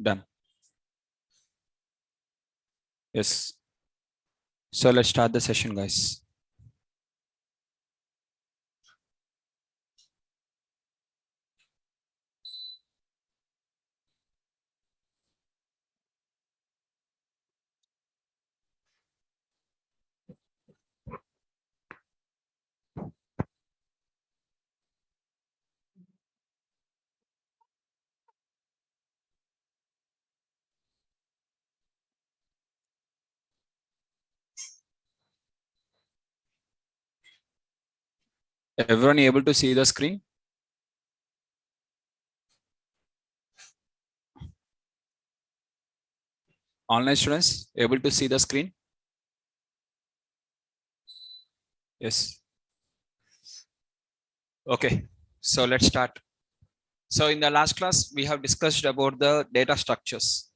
Done. Yes. So let's start the session, guys. Everyone able to see the screen? Online students able to see the screen? Yes. Okay. So let's start. So in the last class, we have discussed about the data structures,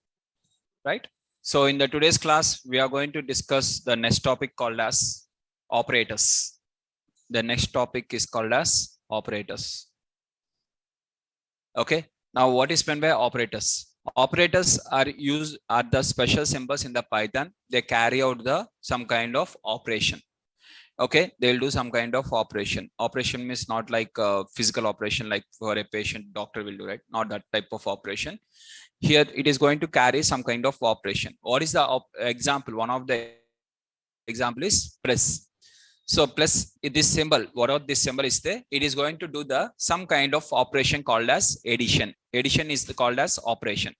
right? So in the today's class, we are going to discuss the next topic called as operators. The next topic is called as operators. Okay. Now what is meant by operators? Operators are the special symbols in the Python. They carry out some kind of operation. Okay, they'll do some kind of operation means not like a physical operation like for a patient doctor will do, right? Not that type of operation. Here it is going to carry some kind of operation. What is the example? One of the example is plus. So plus this symbol, whatever this symbol is there, it is going to do some kind of operation called as addition. Addition is called as operation.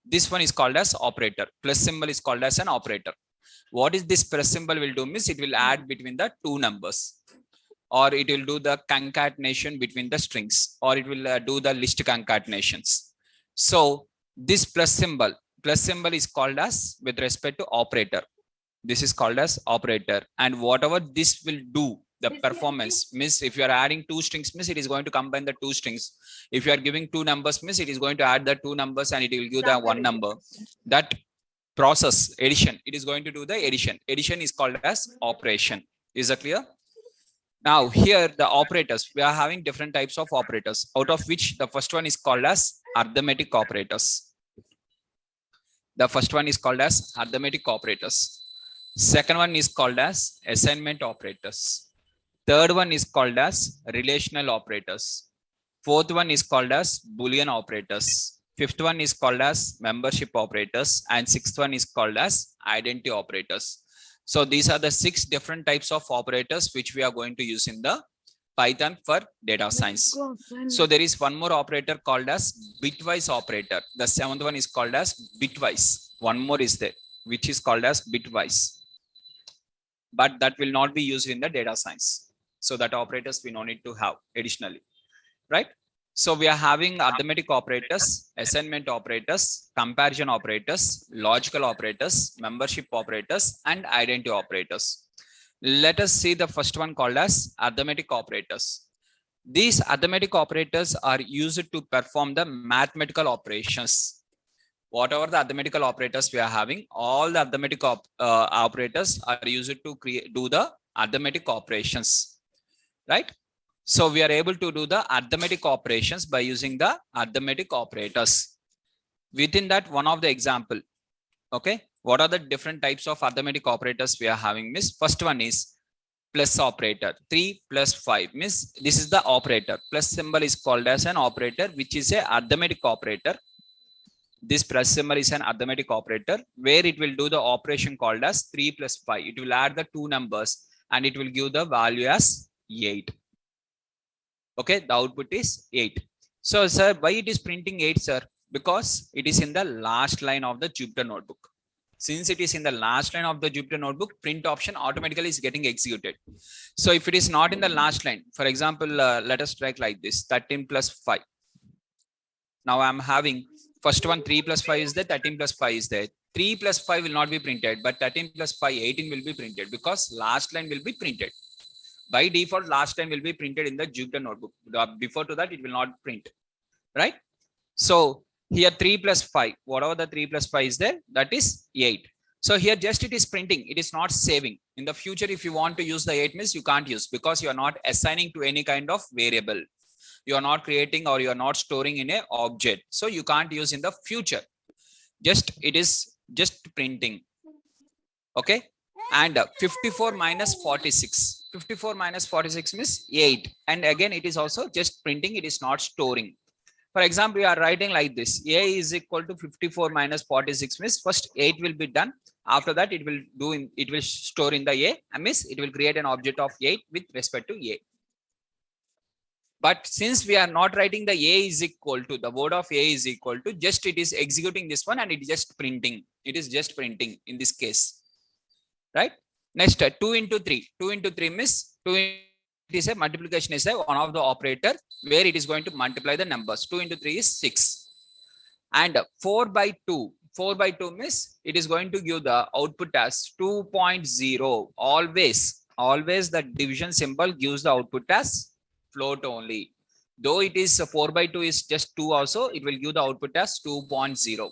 This one is called as operator. Plus symbol is called as an operator. What is this plus symbol will do means it will add between the two numbers, or it will do the concatenation between the strings, or it will do the list concatenations. So this plus symbol is called as with respect to operator. This is called as operator, and whatever this will do, the performance means if you are adding two strings means it is going to combine the two strings. If you are giving two numbers means it is going to add the two numbers and it will give the one number. That process addition, it is going to do the addition is called as operation. Is that clear? Now here the operators, we are having different types of operators, out of which the first one is called as arithmetic operators. The first one is called as arithmetic operators. Second one is called as assignment operators. Third one is called as relational operators. Fourth one is called as Boolean operators. Fifth one is called as membership operators. And sixth one is called as identity operators. So these are the 6 different types of operators which we are going to use in the Python for data science. So there is one more operator called as bitwise operator. The 7th one is called as bitwise. One more is there, which is called as bitwise. But that will not be used in the data science. So that operators we no need to have additionally, right? So we are having arithmetic operators, assignment operators, comparison operators, logical operators, membership operators, and identity operators. Let us see the first one called as arithmetic operators. These arithmetic operators are used to perform the mathematical operations. Whatever the arithmetical operators we are having, all the arithmetic operators are used to do the arithmetic operations, right? So we are able to do the arithmetic operations by using the arithmetic operators. Within that, one of the example, okay, what are the different types of arithmetic operators we are having? Miss, first one is plus operator. 3 plus 5 means this is the operator. Plus symbol is called as an operator, which is a arithmetic operator. This plus symbol is an arithmetic operator where it will do the operation called as 3 plus 5. It will add the two numbers and it will give the value as 8. Okay, the output is 8. So, sir, why it is printing 8, sir? Because it is in the last line of the Jupyter notebook. Since it is in the last line of the Jupyter notebook, print option automatically is getting executed. So if it is not in the last line, for example, let us try like this, 13 plus 5. Now I'm having first one 3 plus 5 is there, 13 plus 5 is there. 3 plus 5 will not be printed, but 13 plus 5, 18 will be printed because last line will be printed. By default, last line will be printed in the Jupyter notebook. Before to that, it will not print, right? So here 3 plus 5, whatever the 3 plus 5 is there, that is 8. So here just it is printing, it is not saving. In the future, if you want to use the 8 means you can't use because you are not assigning to any kind of variable. You are not creating or you are not storing in a object. So you can't use in the future. it is just printing. Okay. And 54 minus 46. 54 minus 46 means 8. And again, it is also just printing. It is not storing. For example, we are writing like this. A is equal to 54 minus 46 means first 8 will be done. After that, it will store in the A. I means it will create an object of 8 with respect to A. But since we are not writing the A is equal to, the word of A is equal to, just it is executing this one and it is just printing. It is just printing in this case. Right? Next, 2 into 3. 2 into 3 means 2 is a multiplication is a one of the operator where it is going to multiply the numbers. 2 into 3 is 6. And 4 by 2. 4 by 2 means it is going to give the output as 2.0. Always the division symbol gives the output as float only. Though it is 4 by 2 is just 2 also, it will give the output as 2.0.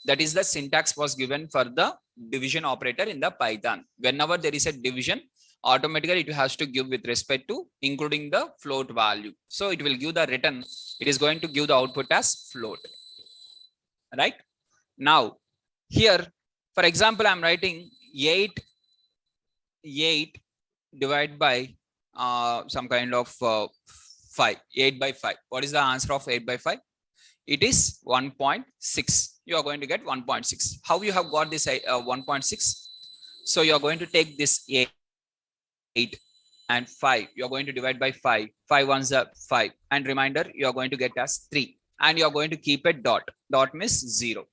That is the syntax was given for the division operator in the Python. Whenever there is a division, automatically it has to give with respect to including the float value. So it will give the return. It is going to give the output as float. Right? Now, here, for example, I'm writing 8 divided by some kind of 5. 8 by 5. What is the answer of 8 by 5? It is 1.6. You are going to get 1.6. How you have got this 1.6? So you are going to take this 8 and 5. You are going to divide by 5. 5 ones are 5. And reminder, you are going to get as 3. And you are going to keep a dot. Dot means 0.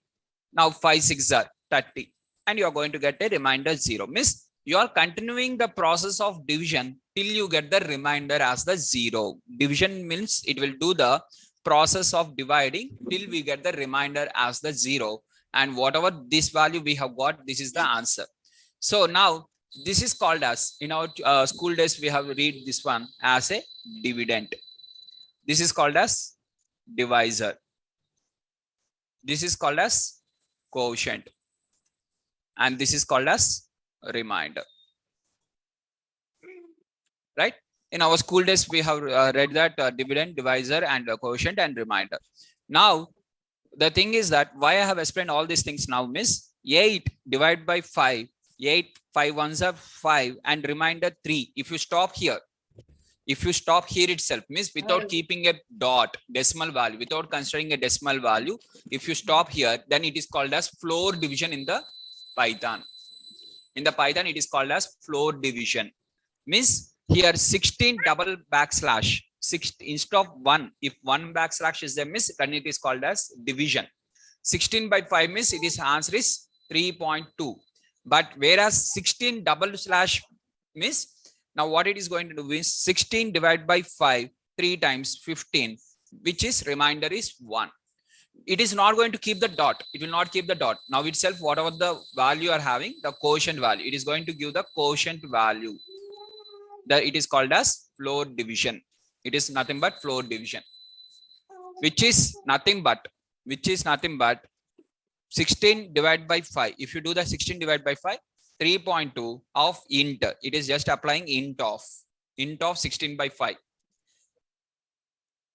Now 5 6 are 30. And you are going to get a remainder 0. Means you are continuing the process of division till you get the remainder as the 0. Division means it will do the process of dividing till we get the remainder as the 0. And whatever this value we have got, this is the answer. So now this is called as, in our school days, we have read this one as a dividend. This is called as divisor. This is called as quotient. And this is called as remainder. Right? In our school days, we have read that dividend, divisor, and quotient and remainder. Now, the thing is that why I have explained all these things now means 8 divided by 5. 8, 5 ones are 5 and remainder 3. If you stop here itself means without keeping a dot decimal value, without considering a decimal value, if you stop here, then it is called as floor division in the Python. In the Python, it is called as floor division. Means here 16 double backslash 6 instead of 1. If 1 backslash is there, means then it is called as division. 16 by 5 means it is answer is 3.2. But whereas 16 double slash means now what it is going to do is 16 divided by 5 3 times 15, which is remainder is 1. It is not going to keep the dot. It will not keep the dot. Now itself, whatever the value you are having, the quotient value, it is going to give the quotient value. That it is called as floor division. It is nothing but floor division, which is nothing but 16 divided by 5. If you do the 16 divided by 5, 3.2 of int. It is just applying int of 16 by 5.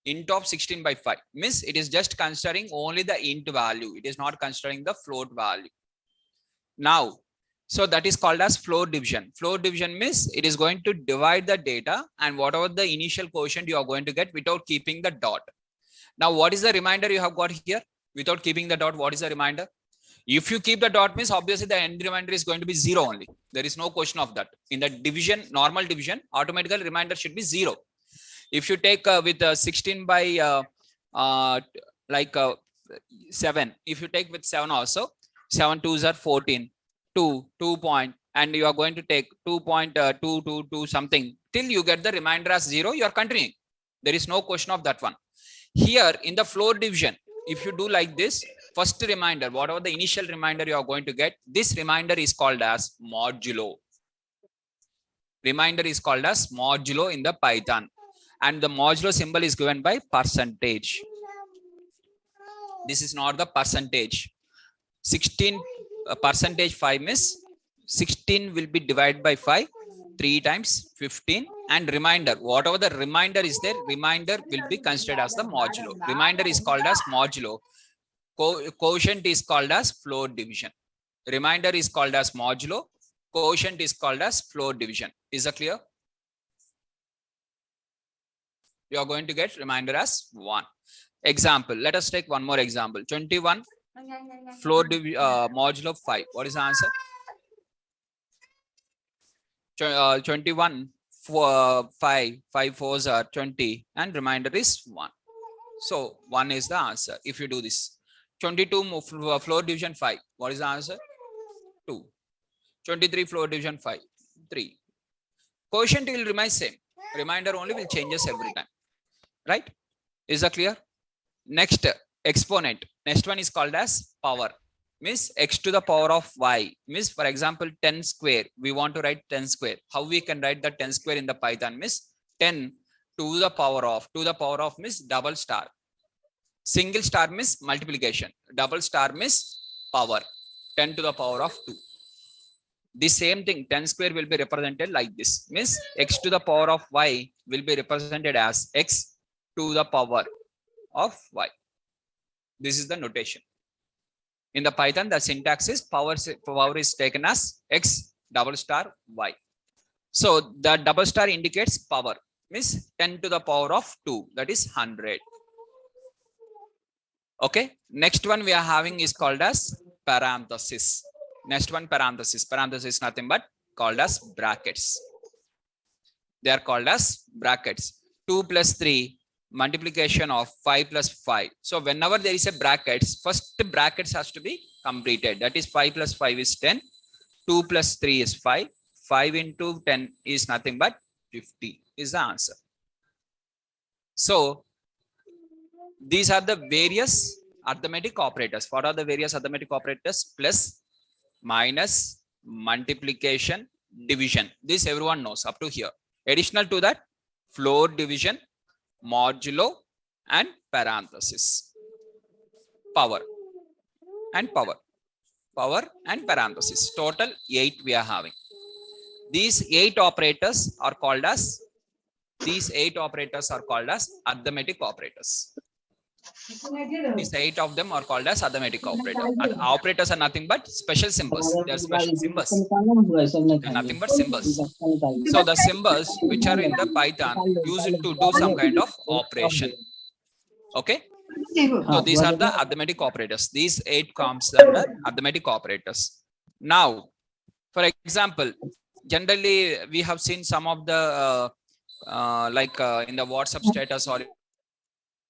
Int of 16 by 5 means it is just considering only the int value. It is not considering the float value. Now, so that is called as floor division. Floor division means it is going to divide the data and whatever the initial quotient you are going to get without keeping the dot. Now, what is the remainder you have got here? Without keeping the dot, what is the remainder? If you keep the dot means obviously the end remainder is going to be 0 only. There is no question of that. In the division, normal division, automatically remainder should be 0. If you take with 16 by 7, if you take with 7 also, 7 2s are 14, 2 point, and you are going to take 2.222 something till you get the remainder as 0, you are continuing. There is no question of that one. Here in the floor division, if you do like this, first remainder, whatever the initial remainder you are going to get, this remainder is called as modulo. Remainder is called as modulo in the Python. And the modulo symbol is given by percentage. This is not the percentage. 16 percentage 5 is 16 will be divided by 5 3 times 15, and remainder, whatever the remainder is there, remainder will be considered as the modulo. Remainder is called as modulo. Quotient is called as floor division. Remainder is called as modulo. Quotient is called as floor division. Is that clear? You are going to get remainder as 1. Example. Let us take one more example. 21 floor modulo 5. What is the answer? 21 4 5 fours are 20 and remainder is 1. So 1 is the answer if you do this. 22 floor division 5. What is the answer? 2. 23 floor division 5. 3. Quotient will remain same. Remainder only will changes every time. Right? Is that clear? Next, exponent. Next one is called as power. Means x to the power of y. Means for example 10 square. We want to write 10 square. How we can write the 10 square in the Python? Means 10 to the power of. To the power of means double star. Single star means multiplication. Double star means power. 10 to the power of 2. The same thing 10 square will be represented like this. Means x to the power of y will be represented as x to the power of y. This is the notation. In the Python, the syntax is power is taken as x double star y. So the double star indicates power. Means 10 to the power of 2. That is 100. Okay. Next one we are having is called as parenthesis. Next one parenthesis. Parenthesis is nothing but called as brackets. They are called as brackets. 2 plus 3 multiplication of 5 plus 5. So whenever there is a brackets, first brackets has to be completed. That is 5 plus 5 is 10. 2 plus 3 is 5. 5 into 10 is nothing but 50 is the answer. So these are the various arithmetic operators. What are the various arithmetic operators? Plus, minus, multiplication, division. This everyone knows up to here. Additional to that, floor division, modulo, and parenthesis. Power and power. Power and parenthesis. Total 8 we are having. These 8 operators are called as arithmetic operators. These 8 of them are called as arithmetic operators. Operators are nothing but special symbols. They are special symbols. They are nothing but symbols. So the symbols which are in the Python used to do some kind of operation. Okay. So these are the arithmetic operators. These 8 comes under arithmetic operators. Now, for example, generally we have seen some of the in the WhatsApp status or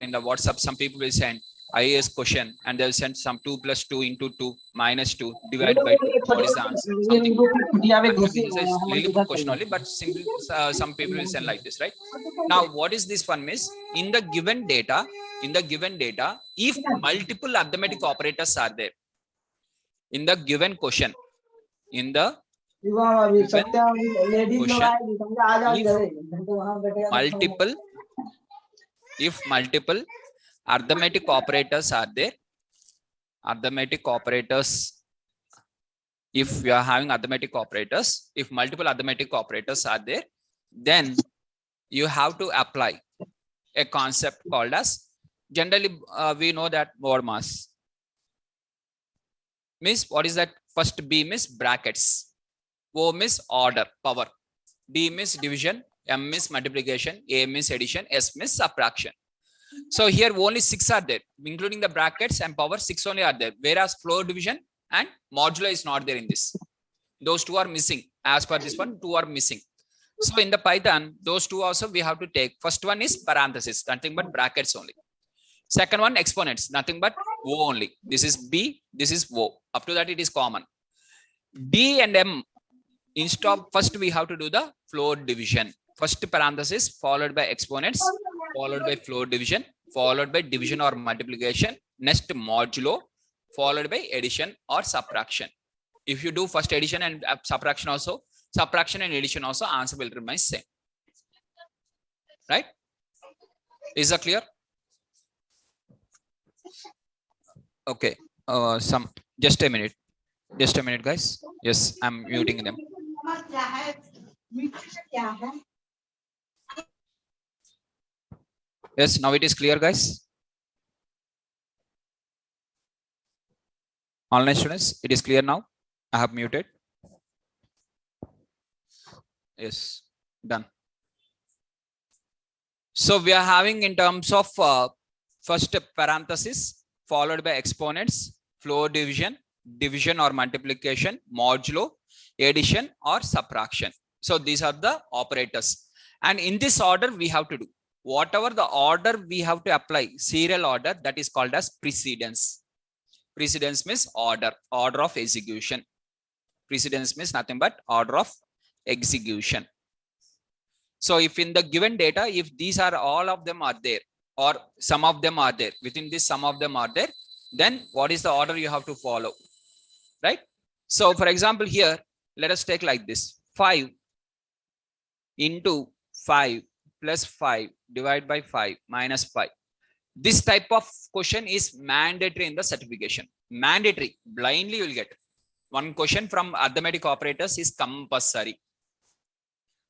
in the WhatsApp, some people will send IAS question and they'll send some 2 plus 2 into 2 minus 2 divided by 2. What is the answer? Something. It's Lilliput question only, but simply some people will send like this, right? Now, what is this one miss? In the given data, if multiple arithmetic operators are there, in the given question, if multiple arithmetic operators are there, if you are having arithmetic operators, if multiple arithmetic operators are there, then you have to apply a concept called as, generally we know that mod mass. Means what is that? First B means brackets, O means order, power, D means division, M means multiplication, A means addition, S means subtraction. So here only 6 are there, including the brackets and power. 6 only are there, whereas floor division and modulo is not there in this. Those 2 are missing. As per this one, 2 are missing. So in the Python, those 2 also we have to take. First one is parenthesis, nothing but brackets only. Second one, exponents, nothing but O only. This is B, this is O. Up to that it is common. D and M, instead of first we have to do the floor division. First parenthesis followed by exponents, followed by floor division, followed by division or multiplication, next modulo, followed by addition or subtraction. If you do first addition and subtraction also, subtraction and addition also, answer will remain same. Right? Is that clear? Okay. Just a minute, guys. Yes, I'm muting them. Yes, now it is clear, guys. Online students, it is clear now. I have muted. Yes, done. So we are having in terms of first parenthesis followed by exponents, floor division, division or multiplication, modulo, addition or subtraction. So these are the operators. And in this order we have to do. Whatever the order we have to apply, serial order, that is called as precedence. Precedence means order of execution. Precedence means nothing but order of execution. So if in the given data, if these are all of them are there, or some of them are there, within this some of them are there, then what is the order you have to follow, right? So for example, here, let us take like this: 5 into 5 plus 5 divided by 5 minus 5. This type of question is mandatory in the certification. Mandatory, blindly you will get. One question from arithmetic operators is compulsory.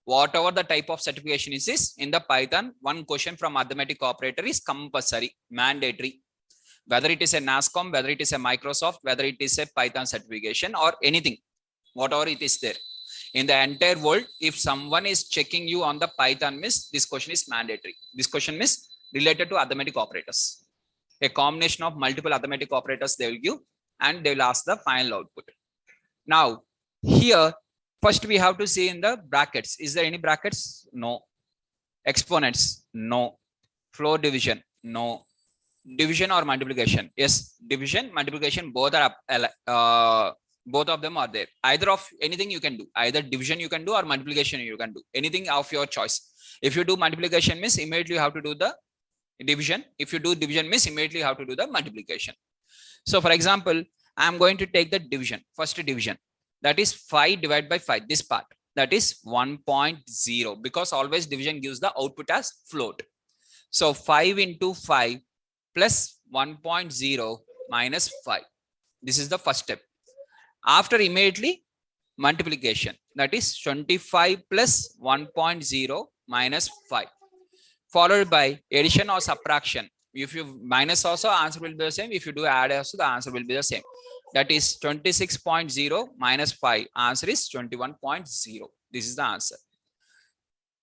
Whatever the type of certification is in the Python, one question from arithmetic operator is compulsory, mandatory. Whether it is a NASCOM, whether it is a Microsoft, whether it is a Python certification or anything, whatever it is there. In the entire world, if someone is checking you on the Python, means this question is mandatory. This question is related to arithmetic operators. A combination of multiple arithmetic operators they will give, and they will ask the final output. Now, here, first we have to see in the brackets. Is there any brackets? No. Exponents? No. Floor division? No. Division or multiplication? Yes. Division, multiplication, both are both of them are there. Either of anything you can do. Either division you can do or multiplication you can do. Anything of your choice. If you do multiplication, means immediately you have to do the division. If you do division, means immediately you have to do the multiplication. So for example, I'm going to take the division, first division. That is 5 divided by 5, this part. That is 1.0, because always division gives the output as float. So 5 into 5 plus 1.0 minus 5. This is the first step. After immediately multiplication, that is 25 plus 1.0 minus 5. Followed by addition or subtraction. If you minus also, answer will be the same. If you do add also, the answer will be the same. That is 26.0 minus 5. Answer is 21.0. This is the answer.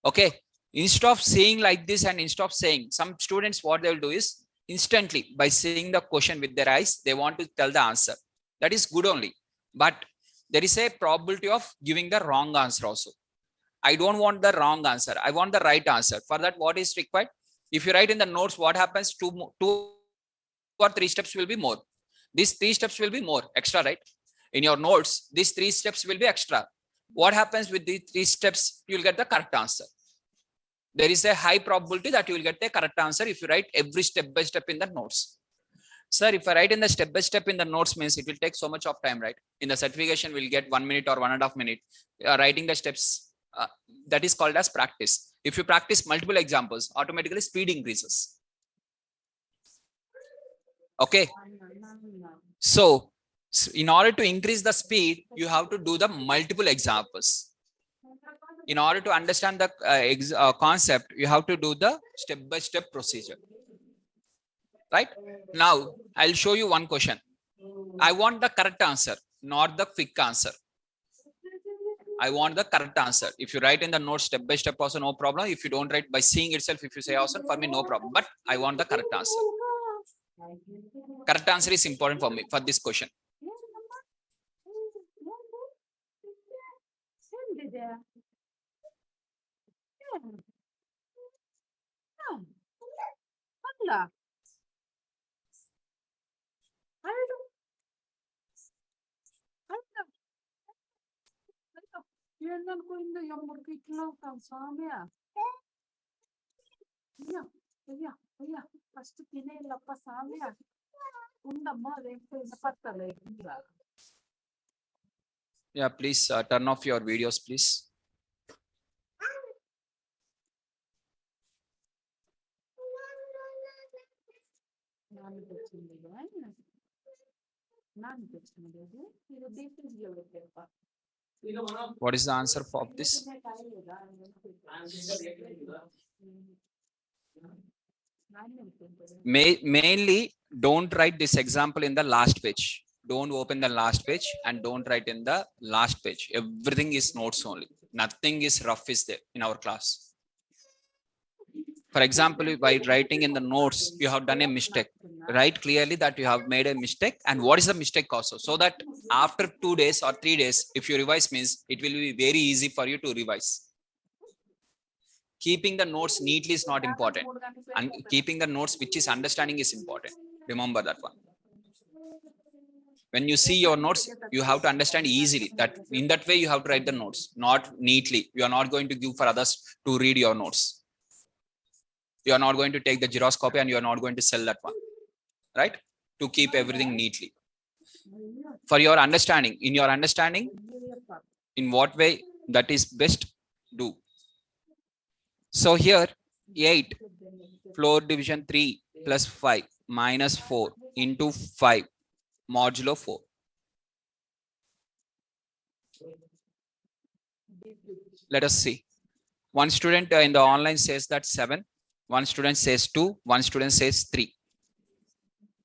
Okay. Instead of saying like this and instead of saying, some students, what they will do is instantly by seeing the question with their eyes, they want to tell the answer. That is good only. But there is a probability of giving the wrong answer also. I don't want the wrong answer. I want the right answer. For that, what is required? If you write in the notes, what happens? Two or three steps will be more. These 3 steps will be more extra, right? In your notes, these 3 steps will be extra. What happens with these 3 steps? You will get the correct answer. There is a high probability that you will get the correct answer if you write every step by step in the notes. Sir, if I write in the step by step in the notes, means it will take so much of time, right? In the certification, we'll get 1 minute or 1.5 minutes. Writing the steps, that is called as practice. If you practice multiple examples, automatically speed increases. Okay. So in order to increase the speed, you have to do the multiple examples. In order to understand the concept, you have to do the step-by-step procedure. Right? Now, I'll show you one question. I want the correct answer, not the quick answer. I want the correct answer. If you write in the notes step by step also, no problem. If you don't write by seeing itself, if you say also, for me, no problem. But I want the correct answer. Correct answer is important for me for this question. Yeah, please turn off your videos, please. What is the answer for this? Mainly, don't write this example in the last page. don't open the last page and don't write in the last page. Everything is notes only. Nothing is rough is there in our class. For example, by writing in the notes, you have done a mistake. Write clearly that you have made a mistake and what is the mistake also. So that after 2 days or 3 days, if you revise means it will be very easy for you to revise. Keeping the notes neatly is not important. And keeping the notes which is understanding is important. Remember that one. When you see your notes, you have to understand easily that in that way you have to write the notes, not neatly. You are not going to give for others to read your notes. You are not going to take the Xerox copy and you are not going to sell that one, right? To keep everything neatly. For your understanding, in your understanding, in what way that is best, do. So here, 8, floor division 3 plus 5 minus 4 into 5 modulo 4. Let us see. One student in the online says that 7. One student says 2. One student says 3.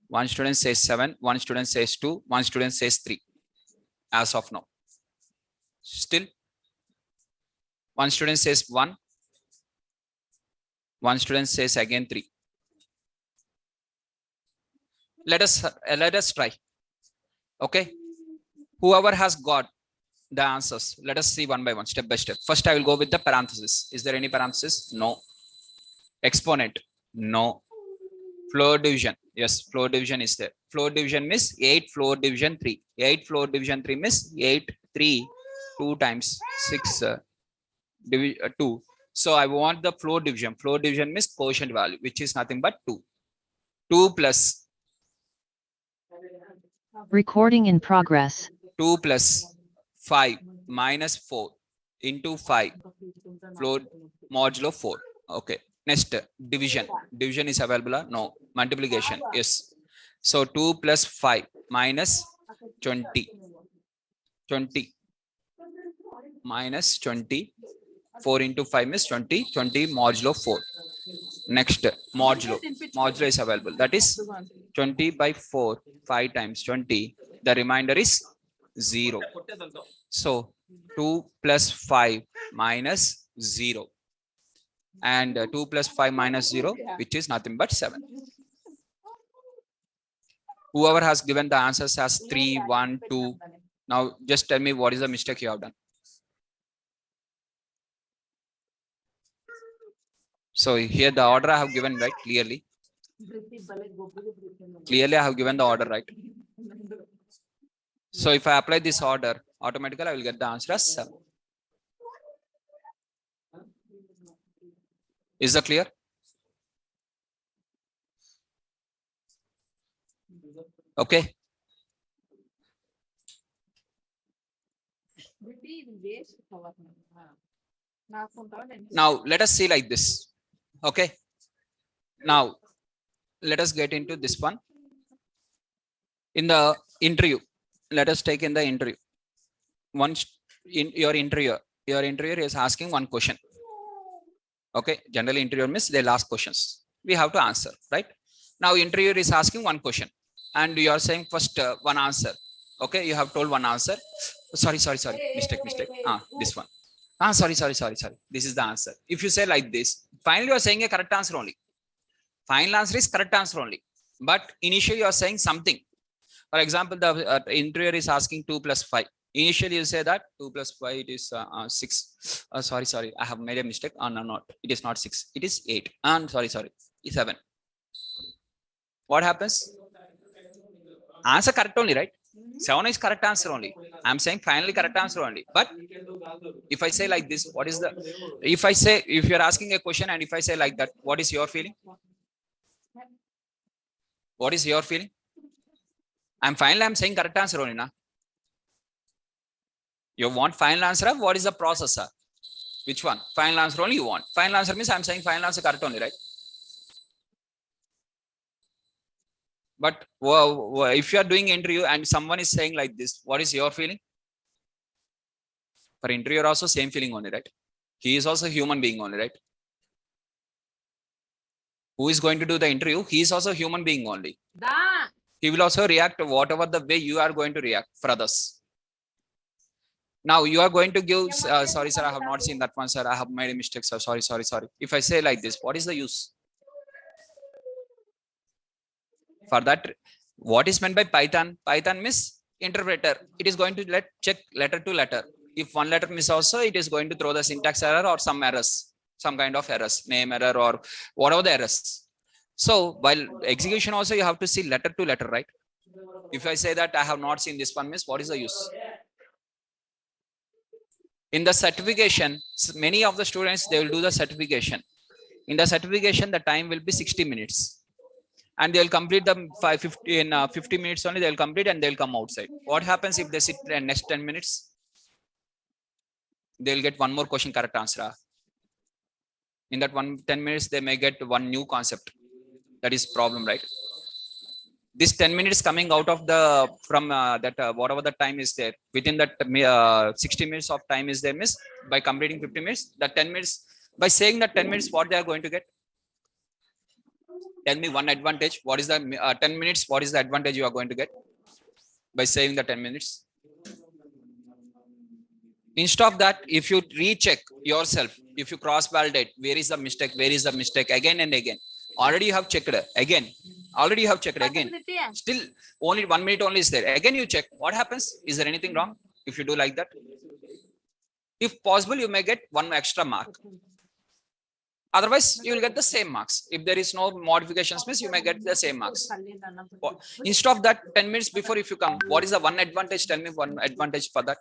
One student says 7. One student says 2. One student says 3. As of now. Still. One student says 1. One student says again 3. Let us try. Okay. Whoever has got the answers, let us see one by one, step by step. First, I will go with the parenthesis. Is there any parenthesis? No. Exponent? No. Floor division? Yes, floor division is there. Floor division means 8 floor division 3. 8 floor division 3 means 8, 3, 2 times 6, 2. So I want the floor division. Floor division means quotient value, which is nothing but 2. 2 plus. Recording in progress. 2 plus 5 minus 4 into 5 floor modulo 4. Okay. Next, division. Division is available? No. Multiplication? Yes. So 2 plus 5 minus 20. 20 minus 20. 4 into 5 is 20. 20 modulo 4. Next, modulo. Modulo is available. That is 20 by 4. 5 times 20. The remainder is 0. So 2 plus 5 minus 0. And 2 plus 5 minus 0, which is nothing but 7. Whoever has given the answers as 3, 1, 2. Now just tell me what is the mistake you have done. So here the order I have given, right? Clearly. Clearly I have given the order, right? So if I apply this order, automatically I will get the answer as 7. Is that clear? Okay. Now let us see like this. Okay. Now let us get into this one. In the interview, let us take in the interview. Once in your interviewer is asking one question. Okay. Generally interviewer means they'll ask questions. We have to answer, right? Now interviewer is asking one question and you are saying first one answer. Okay. You have told one answer. Sorry. Mistake. This one. Sorry. This is the answer. If you say like this, finally you are saying a correct answer only. Final answer is correct answer only. But initially you are saying something. For example, the interviewer is asking 2 plus 5. Initially you say that 2 plus 5 it is 6. Sorry. I have made a mistake. No, not. It is not 6. It is 8. And sorry. It's 7. What happens? Answer correct only, right? 7 is correct answer only. I'm saying finally correct answer only. But if I say like this, what is the, if you're asking a question and if I say like that, what is your feeling? What is your feeling? I'm saying correct answer only, na? You want final answer of what is the processor? Which one? Final answer only you want. Final answer means I'm saying final answer correct only, right? But if you are doing interview and someone is saying like this, what is your feeling? For interviewer also same feeling only, right? He is also human being only, right? Who is going to do the interview? He is also human being only. He will also react whatever the way you are going to react for others. Now you are going to give, sorry sir, I have not seen that one, sir. I have made a mistake, sir. Sorry. If I say like this, what is the use? For that, what is meant by Python? Python means interpreter. It is going to check letter to letter. If one letter miss also, it is going to throw the syntax error or some errors, some kind of errors, name error or whatever the errors. So while execution also, you have to see letter to letter, right? If I say that I have not seen this one, means what is the use? In the certification, many of the students, they will do the certification. In the certification, the time will be 60 minutes. And they'll complete the 50 minutes only, they'll complete and they'll come outside. What happens if they sit the next 10 minutes? They'll get one more question correct answer. In that 10 minutes, they may get one new concept. That is problem, right? This 10 minutes coming out of the, from whatever the time is there, within that 60 minutes of time is there, miss, by completing 50 minutes, the 10 minutes, by saying that 10 minutes, what they are going to get? Tell me one advantage. What is the 10 minutes? What is the advantage you are going to get by saving the 10 minutes? Instead of that, if you recheck yourself, if you cross validate, where is the mistake, again and again. Already you have checked again. Already you have checked again. Still only 1 minute only is there. Again you check. What happens? Is there anything wrong if you do like that? If possible, you may get one extra mark. Otherwise, you will get the same marks. If there is no modifications, means you may get the same marks. Instead of that, 10 minutes before, if you come, what is the one advantage? Tell me one advantage for that.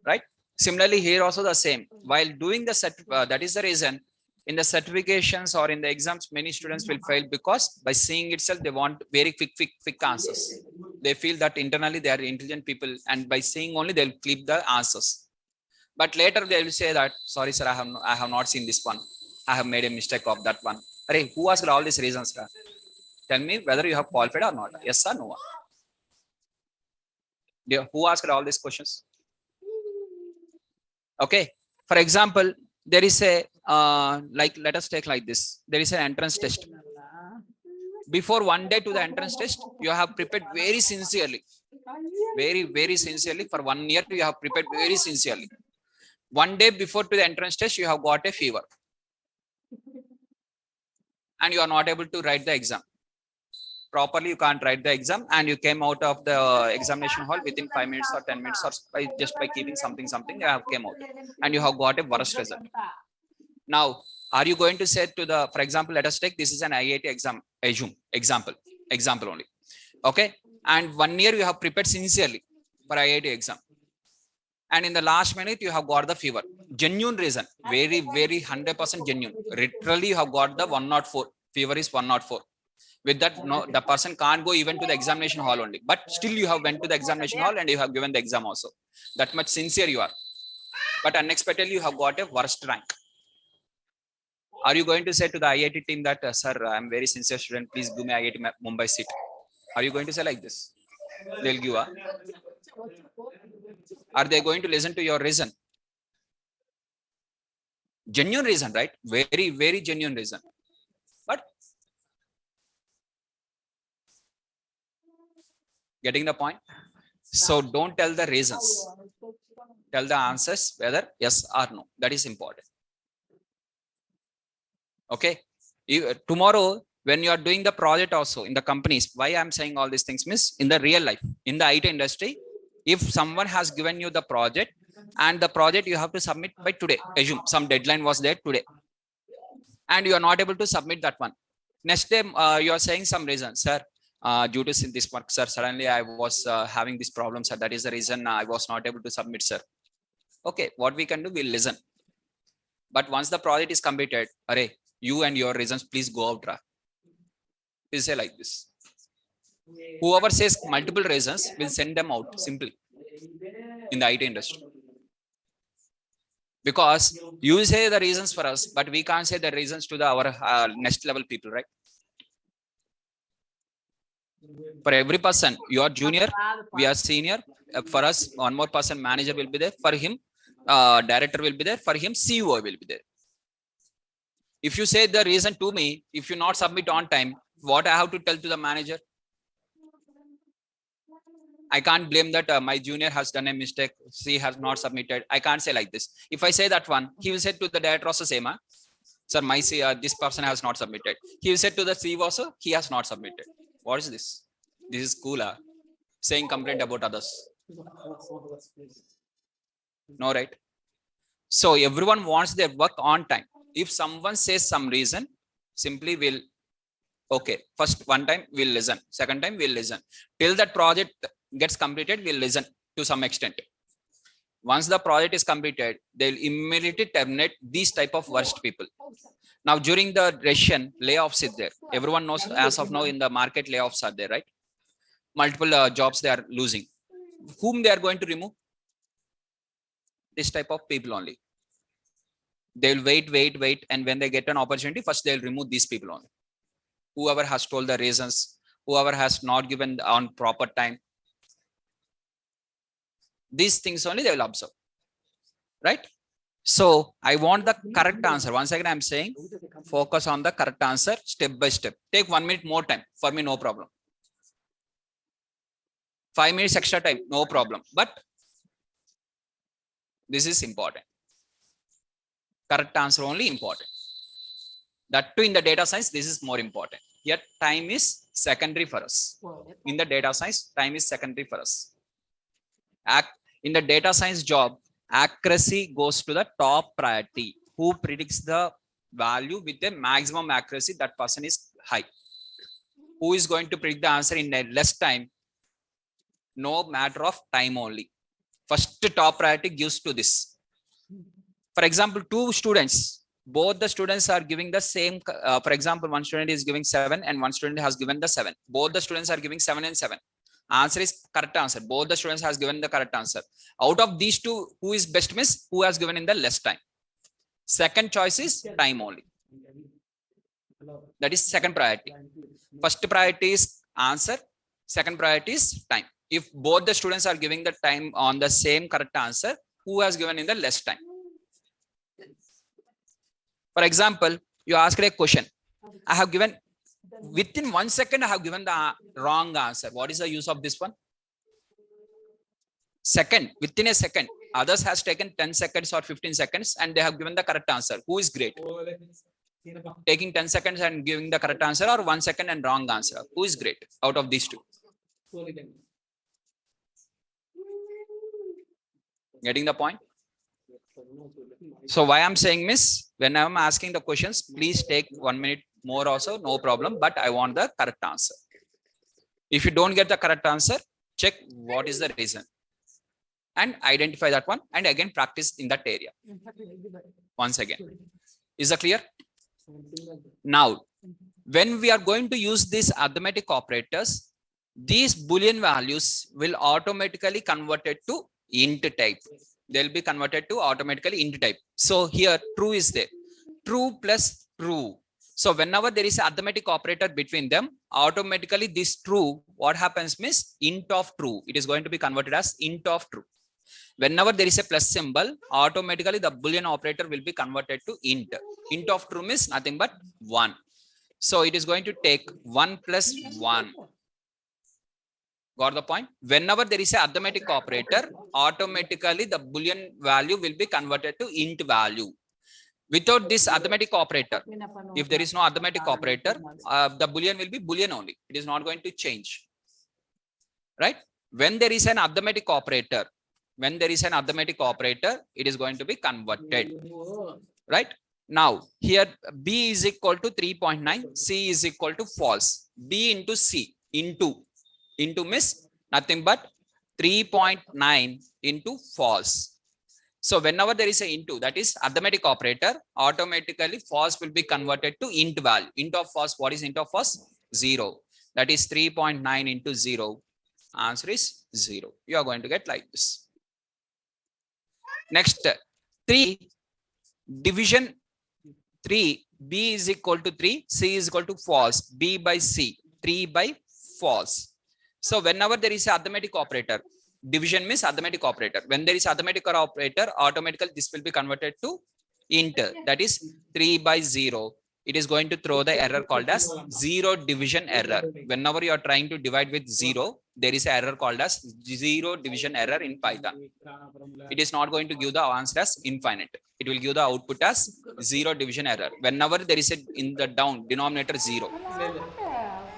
Right? Similarly, here also the same. While doing the set, that is the reason in the certifications or in the exams, many students will fail, because by seeing itself, they want very quick answers. They feel that internally they are intelligent people, and by seeing only they'll clip the answers. But later they will say that, sorry sir, I have not seen this one. I have made a mistake of that one. Arey, who asked all these reasons, sir? Tell me whether you have qualified or not. Yes or no? Who asked all these questions? Okay. For example, there is a, like, let us take like this. There is an entrance test. Before one day to the entrance test, you have prepared very sincerely. Very sincerely. For 1 year, you have prepared very sincerely. One day before to the entrance test, you have got a fever. And you are not able to write the exam. Properly, you can't write the exam, and you came out of the examination hall within 5 minutes or 10 minutes, or just by keeping something, you have came out. And you have got a worst result. Now, are you going to say to the, for example, let us take, this is an IIT exam, example only. Okay. And 1 year you have prepared sincerely for IIT exam. And in the last minute, you have got the fever. Genuine reason. Very 100% genuine. Literally, you have got the 104. Fever is 104. With that, no, the person can't go even to the examination hall only. But still, you have went to the examination hall and you have given the exam also. That much sincere you are. But unexpectedly, you have got a worst rank. Are you going to say to the IIT team that, sir, I'm very sincere student, please give me IIT Mumbai seat? Are you going to say like this? They'll give a. Are they going to listen to your reason? Genuine reason, right? Very genuine reason. But getting the point? So don't tell the reasons. Tell the answers, whether yes or no. That is important. Okay. Tomorrow, when you are doing the project also in the companies, why I'm saying all these things means in the real life, in the IT industry, if someone has given you the project and the project you have to submit by today, assume some deadline was there today, and you are not able to submit that one. Next day, you are saying some reason, sir, due to this work, sir, suddenly I was having this problem, sir. That is the reason I was not able to submit, sir. Okay, what we can do, we'll listen. But once the project is completed, array, you and your reasons, please go out. Please say like this. Whoever says multiple reasons, will send them out simply in the IT industry. Because you say the reasons for us, but we can't say the reasons to our next level people, right? For every person, you are junior, we are senior. For us, one more person, manager will be there. For him, director will be there. For him, CEO will be there. If you say the reason to me, if you not submit on time, what I have to tell to the manager? I can't blame that my junior has done a mistake. She has not submitted. I can't say like this. If I say that one, he will say to the director also same, sir, my this person has not submitted. He will say to the CEO also, he has not submitted. What is this? This is cool, saying complaint about others. No, right? So everyone wants their work on time. If someone says some reason, simply will, okay, first one time we'll listen. Second time we'll listen. Till that project gets completed, we'll listen to some extent. Once the project is completed, they'll immediately terminate these type of worst people. Now, during the Russian, layoffs is there. Everyone knows as of now in the market, layoffs are there, right? Multiple jobs they are losing. Whom they are going to remove? This type of people only. They'll wait. And when they get an opportunity, first they'll remove these people only. Whoever has told the reasons, whoever has not given on proper time. These things only they will observe, right? So I want the correct answer. Once again, I'm saying focus on the correct answer step by step. Take 1 minute more time. For me, no problem. 5 minutes extra time, no problem. But this is important. Correct answer only important. That too in the data science, this is more important. Yet time is secondary for us. In the data science, time is secondary for us. In the data science job, accuracy goes to the top priority. Who predicts the value with a maximum accuracy, that person is high. Who is going to predict the answer in a less time? No matter of time only. First top priority gives to this. For example, two students, both the students are giving the same. For example, one student is giving 7 and one student has given the 7. Both the students are giving 7 and 7. Answer is correct answer. Both the students has given the correct answer. Out of these two, who is best miss? Who has given in the less time? Second choice is time only. That is second priority. First priority is answer. Second priority is time. If both the students are giving the time on the same correct answer, who has given in the less time? For example, you asked a question. I have given within 1 second, I have given the wrong answer. What is the use of this one? Second, within a second, others has taken 10 seconds or 15 seconds and they have given the correct answer. Who is great? Taking 10 seconds and giving the correct answer, or 1 second and wrong answer? Who is great out of these two? Getting the point? So why I'm saying is, when I'm asking the questions, please take 1 minute more also, no problem, but I want the correct answer. If you don't get the correct answer, check what is the reason and identify that one, and again practice in that area once again. Is that clear? Now, when we are going to use these arithmetic operators, these Boolean values will automatically converted to int type. They'll be converted to automatically int type. So here true is there. True plus true. So whenever there is an arithmetic operator between them, automatically this true, what happens means int of true. It is going to be converted as int of true. Whenever there is a plus symbol, automatically the Boolean operator will be converted to int. Int of true means nothing but 1. So it is going to take 1 plus 1. Got the point? Whenever there is a arithmetic operator, automatically the Boolean value will be converted to int value. Without this arithmetic operator, if there is no arithmetic operator, the Boolean will be Boolean only. It is not going to change. Right? When there is an arithmetic operator, it is going to be converted. Right? Now, here B is equal to 3.9, C is equal to false. B into C, into means nothing but 3.9 into false. So whenever there is a into, that is arithmetic operator, automatically false will be converted to int value. Int of false, what is int of false? 0. That is 3.9 into 0. Answer is 0. You are going to get like this. Next, 3 division 3, B is equal to 3, C is equal to false, B by C, 3 by false. So whenever there is a arithmetic operator, division means arithmetic operator. When there is arithmetic operator, automatically this will be converted to int, that is 3 by 0, it is going to throw the error called as zero division error. Whenever you are trying to divide with 0, there is an error called as zero division error in Python. It is not going to give the answer as infinite. It will give the output as zero division error. Whenever there is a in the down denominator 0,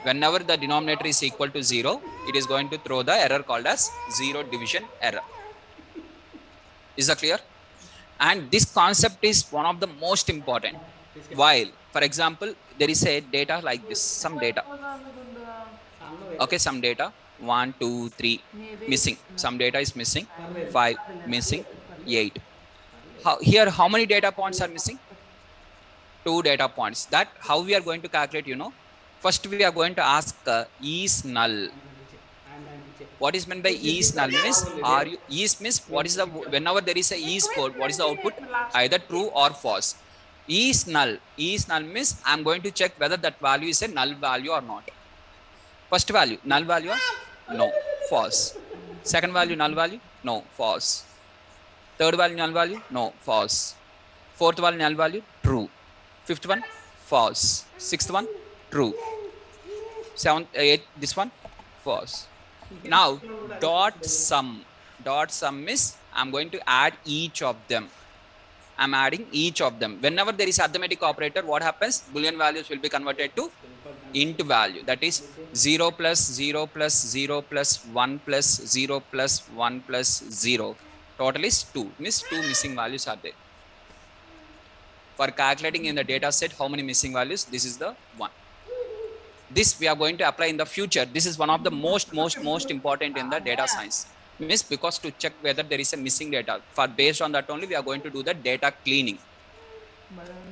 whenever the denominator is equal to 0, it is going to throw the error called as zero division error. Is that clear? And this concept is one of the most important. While, for example, there is a data like this, some data. Okay, some data 1, 2, 3 missing. Some data is missing. 5 missing. 8. Here, how many data points are missing? 2 data points. That how we are going to calculate, you know? First, we are going to ask is null. What is meant by is null means is means what is the whenever there is a is code, what is the output? Either true or false. Is null means I'm going to check whether that value is a null value or not. First value null value, no, false. Second value null value, no, false. Third value null value, no, false. Fourth value null value, true. Fifth one, false. Sixth one, true. Seventh, eighth, this one, false. Now dot sum is I'm going to add each of them. I'm adding each of them. Whenever there is arithmetic operator, what happens? Boolean values will be converted to int value. That is 0 plus 0 plus 0 plus 1 plus 0 plus 1 plus 0. Total is 2. Means 2 missing values are there. For calculating in the data set how many missing values, this is the one. This we are going to apply in the future. This is one of the most important in the data science. Means because to check whether there is a missing data. For based on that only we are going to do the data cleaning.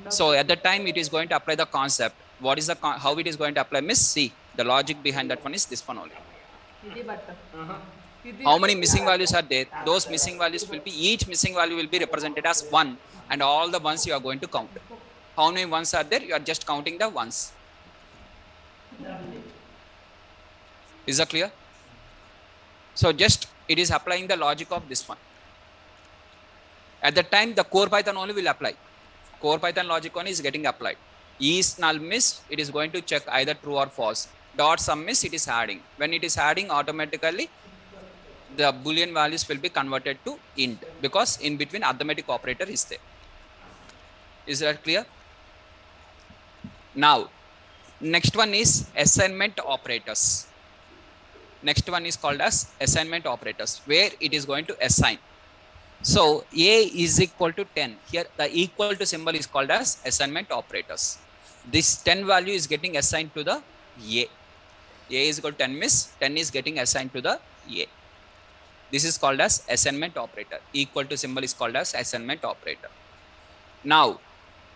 So at the time it is going to apply the concept. What is the how it is going to apply? Miss, see the logic behind that one is this one only. How many missing values are there? Those missing values will be, each missing value will be represented as 1, and all the ones you are going to count. How many ones are there? You are just counting the ones. Is that clear? So just it is applying the logic of this one. At the time the core Python only will apply. Core Python logic only is getting applied. Is null means it is going to check either true or false. Dot sum means it is adding. When it is adding, automatically the Boolean values will be converted to int, because in between arithmetic operator is there. Is that clear? Now next one is assignment operators. Next one is called as assignment operators, where it is going to assign. So a is equal to 10. Here the equal to symbol is called as assignment operators. This 10 value is getting assigned to the a. A is equal to 10 means 10 is getting assigned to the a. This is called as assignment operator. Equal to symbol is called as assignment operator. Now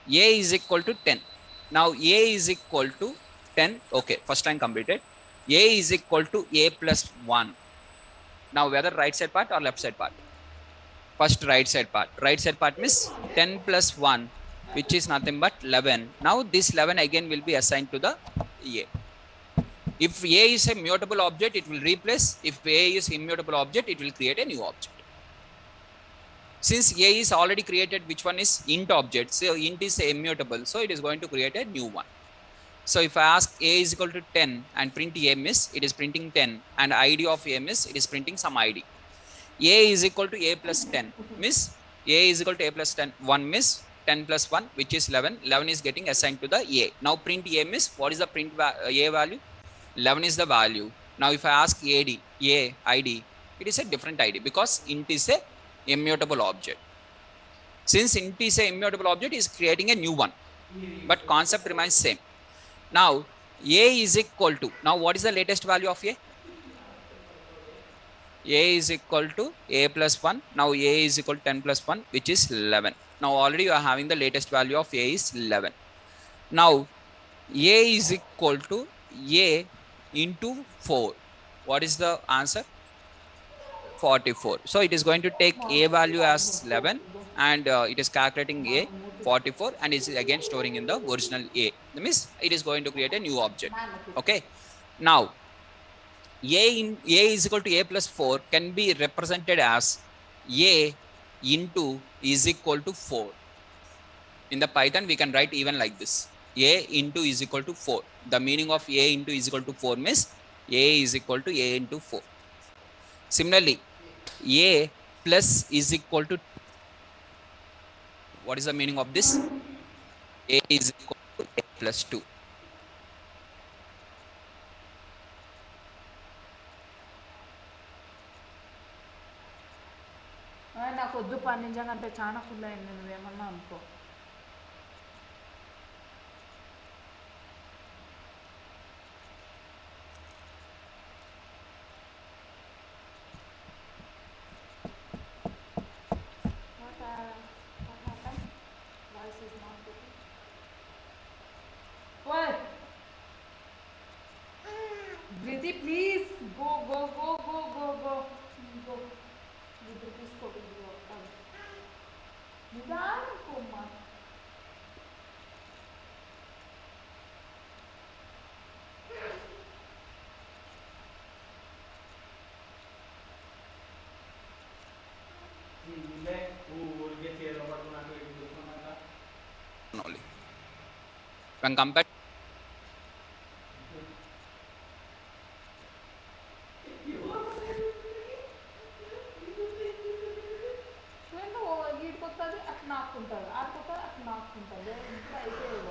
a is equal to 10. Now a is equal to 10. Okay, first line completed. A is equal to a plus 1. Now whether right side part or left side part? First right side part. Right side part means 10 plus 1, which is nothing but 11. Now this 11 again will be assigned to the a. If a is a mutable object, it will replace. If a is immutable object, it will create a new object. Since a is already created, which one is int object? So int is immutable, so it is going to create a new one. So if I ask a is equal to 10 and print a miss, it is printing 10, and id of a miss, it is printing some id. A is equal to a plus 10 miss, a is equal to a plus 10, 1 miss, 10 plus 1, which is 11. 11 is getting assigned to the a. Now print a miss, what is the print a value? 11 is the value. Now if I ask ad, a id, it is a different id, because int is a immutable object. Since int is a immutable object, is creating a new one, but concept remains same. Now a is equal to, now what is the latest value of a? A is equal to a plus 1. Now a is equal to 10 plus 1, which is 11. Now already you are having the latest value of a is 11. Now a is equal to a into 4. What is the answer? 44. So it is going to take a value as 11, and it is calculating a 44, and is again storing in the original a. That means it is going to create a new object. Okay. Now a is equal to a plus 4 can be represented as a into is equal to 4. In the Python, we can write even like this. A into is equal to 4. The meaning of A into is equal to 4 means A is equal to A into 4. Similarly, A plus is equal to, what is the meaning of this? A is equal to A plus 2. నాకు వద్దు పని నిజంగా అంటే చాలా full అయింది, నువ్వేమన్నా అనుకో. Briti, please go, go, go, go, go, go, go. Briti, please go, go. నిదానంగా అమ్మా. Only. When compared, ఈడుకొస్తుంది అట్లా నాకుంటుంది, ఆడుకొస్తుంది అట్లా నాకుంటుంది, ఇంకా అయిపోయేది.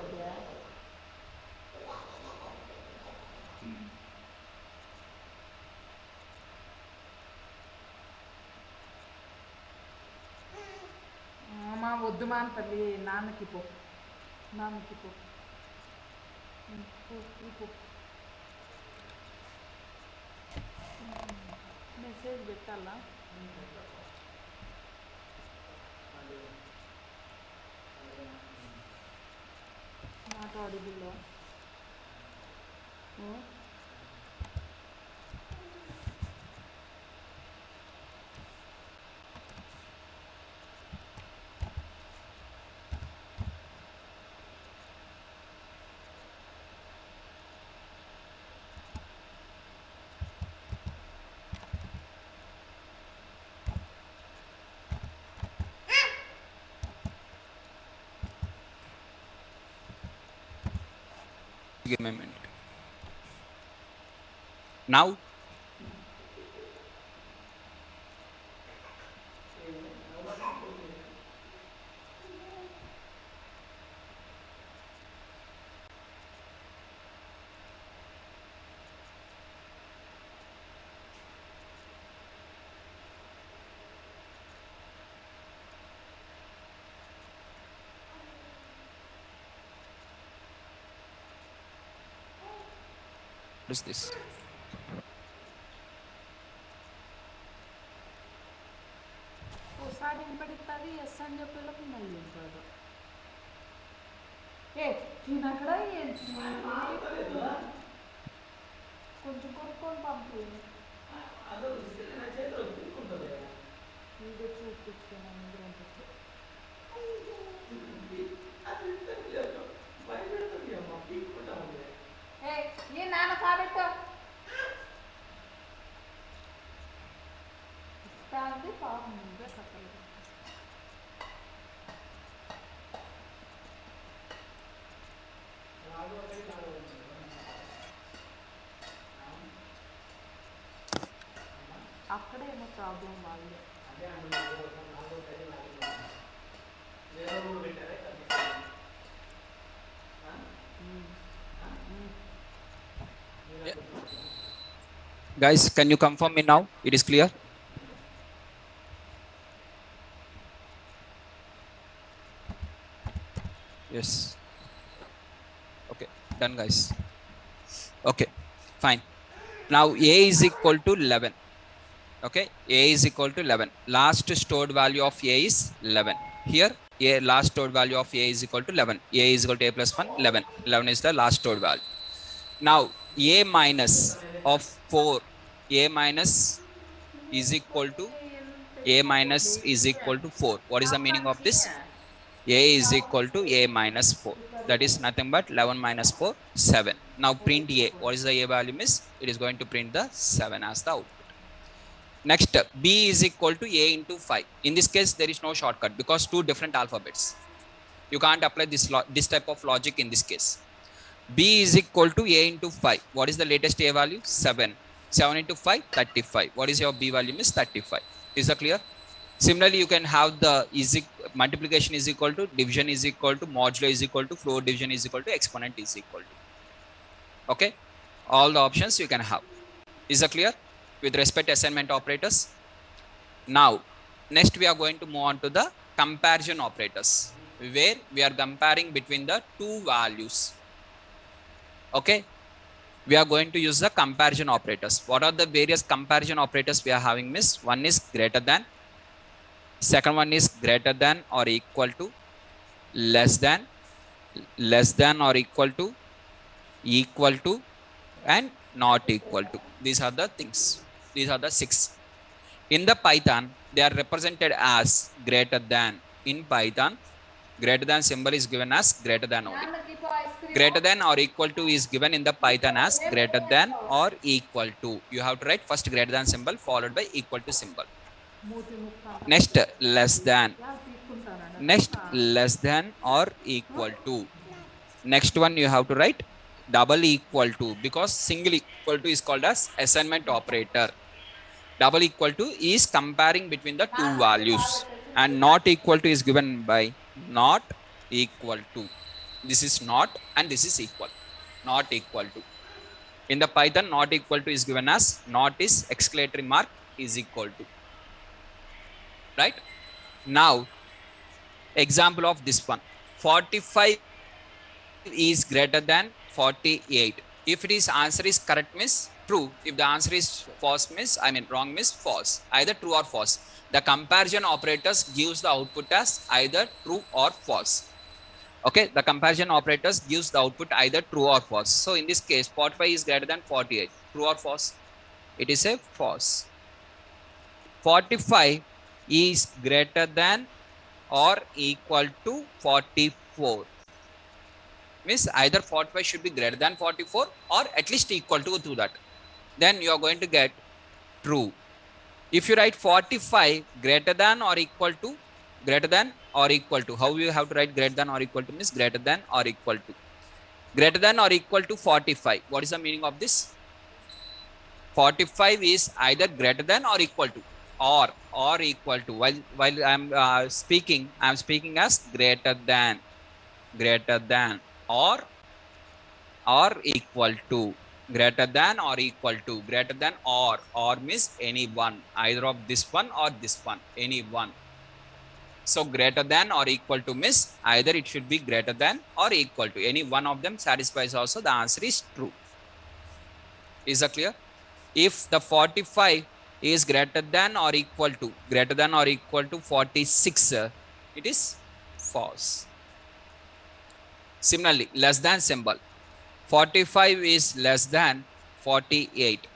మా వద్దు మా తల్లి, నాన్నకి పో, నాన్నకి పో, పో. మెసేజ్ పెట్టాలా? Not audible. give me a minute. Now, what is this? ఒకసారి వినపడుతుంది ఎస్ అని చెప్పేలోకి మళ్ళీ వింటాడు. తినక్కడ కొంచెం కొనుక్కొని పంపి వీడియో చూపించుకున్నాను. ఏ నాన్న కాబెట్టు ఇస్తాంది పాపం ముందే కట్టలేదు. అక్కడేమో ప్రాబ్లం వాళ్ళే. Guys, can you confirm me now? It is clear? Yes. Okay, done guys. Okay, fine. Now A is equal to 11. Okay, A is equal to 11. Last stored value of A is 11. Here, A last stored value of A is equal to 11. A is equal to A plus 1, 11. 11 is the last stored value. Now, A minus of 4, A minus is equal to, A minus is equal to 4. What is the meaning of this? A is equal to A minus 4. That is nothing but 11 minus 4, 7. Now print A. What is the A value is? It is going to print the 7 as the output. Next, B is equal to A into 5. In this case, there is no shortcut because two different alphabets. You can't apply this type of logic in this case. B is equal to A into 5. What is the latest A value? 7. 7 into 5, 35. What is your B value? Is 35. Is that clear? Similarly, you can have the multiplication is equal to, division is equal to, modulo is equal to, floor division is equal to, exponent is equal to. Okay. All the options you can have. Is that clear? With respect to assignment operators. Now, next we are going to move on to the comparison operators, where we are comparing between the two values. Okay. We are going to use the comparison operators. What are the various comparison operators we are having? Miss, one is greater than, second one is greater than or equal to, less than or equal to, and not equal to. These are the things. These are the 6. In the Python, they are represented as greater than. In Python, greater than symbol is given as greater than only. Greater than or equal to is given in the Python as greater than or equal to. You have to write first greater than symbol followed by equal to symbol. Next, less than. Next, less than or equal to. Next one you have to write double equal to, because single equal to is called as assignment operator. Double equal to is comparing between the two values, and not equal to is given by not equal to. This is not and this is equal. Not equal to. In the Python, not equal to is given as not is exclamatory mark is equal to. Right? Now, example of this one. 45 is greater than 48. If it is answer is correct, means true. If the answer is false, means wrong, means false. Either true or false. The comparison operators gives the output as either true or false. Okay, the comparison operators gives the output either true or false. So in this case, 45 is greater than 48. True or false? It is a false. 45 is greater than or equal to 44. Means either 45 should be greater than 44 or at least equal to that. Then you are going to get true. If you write 45 greater than or equal to, greater than or equal to, how you have to write greater than or equal to? Means greater than or equal to. Greater than or equal to 45. What is the meaning of this? 45 is either greater than or equal to, or equal to. While I am speaking as greater than or equal to. Greater than or equal to. Greater than or means any one, either of this one or this one, any one. So greater than or equal to means either it should be greater than or equal to. Any one of them satisfies also, the answer is true. Is that clear? If the 45 is greater than or equal to 46, it is false. Similarly, less than symbol. 45 is less than 48.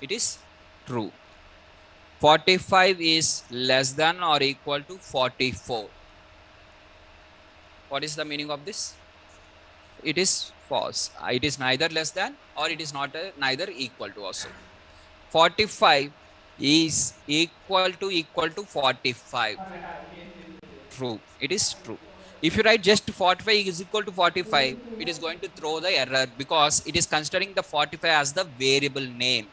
It is true. 45 is less than or equal to 44. What is the meaning of this? It is false. It is neither less than or it is not neither equal to also. 45 is equal to 45. True. It is true. If you write just 45 is equal to 45, it is going to throw the error, because it is considering the 45 as the variable name,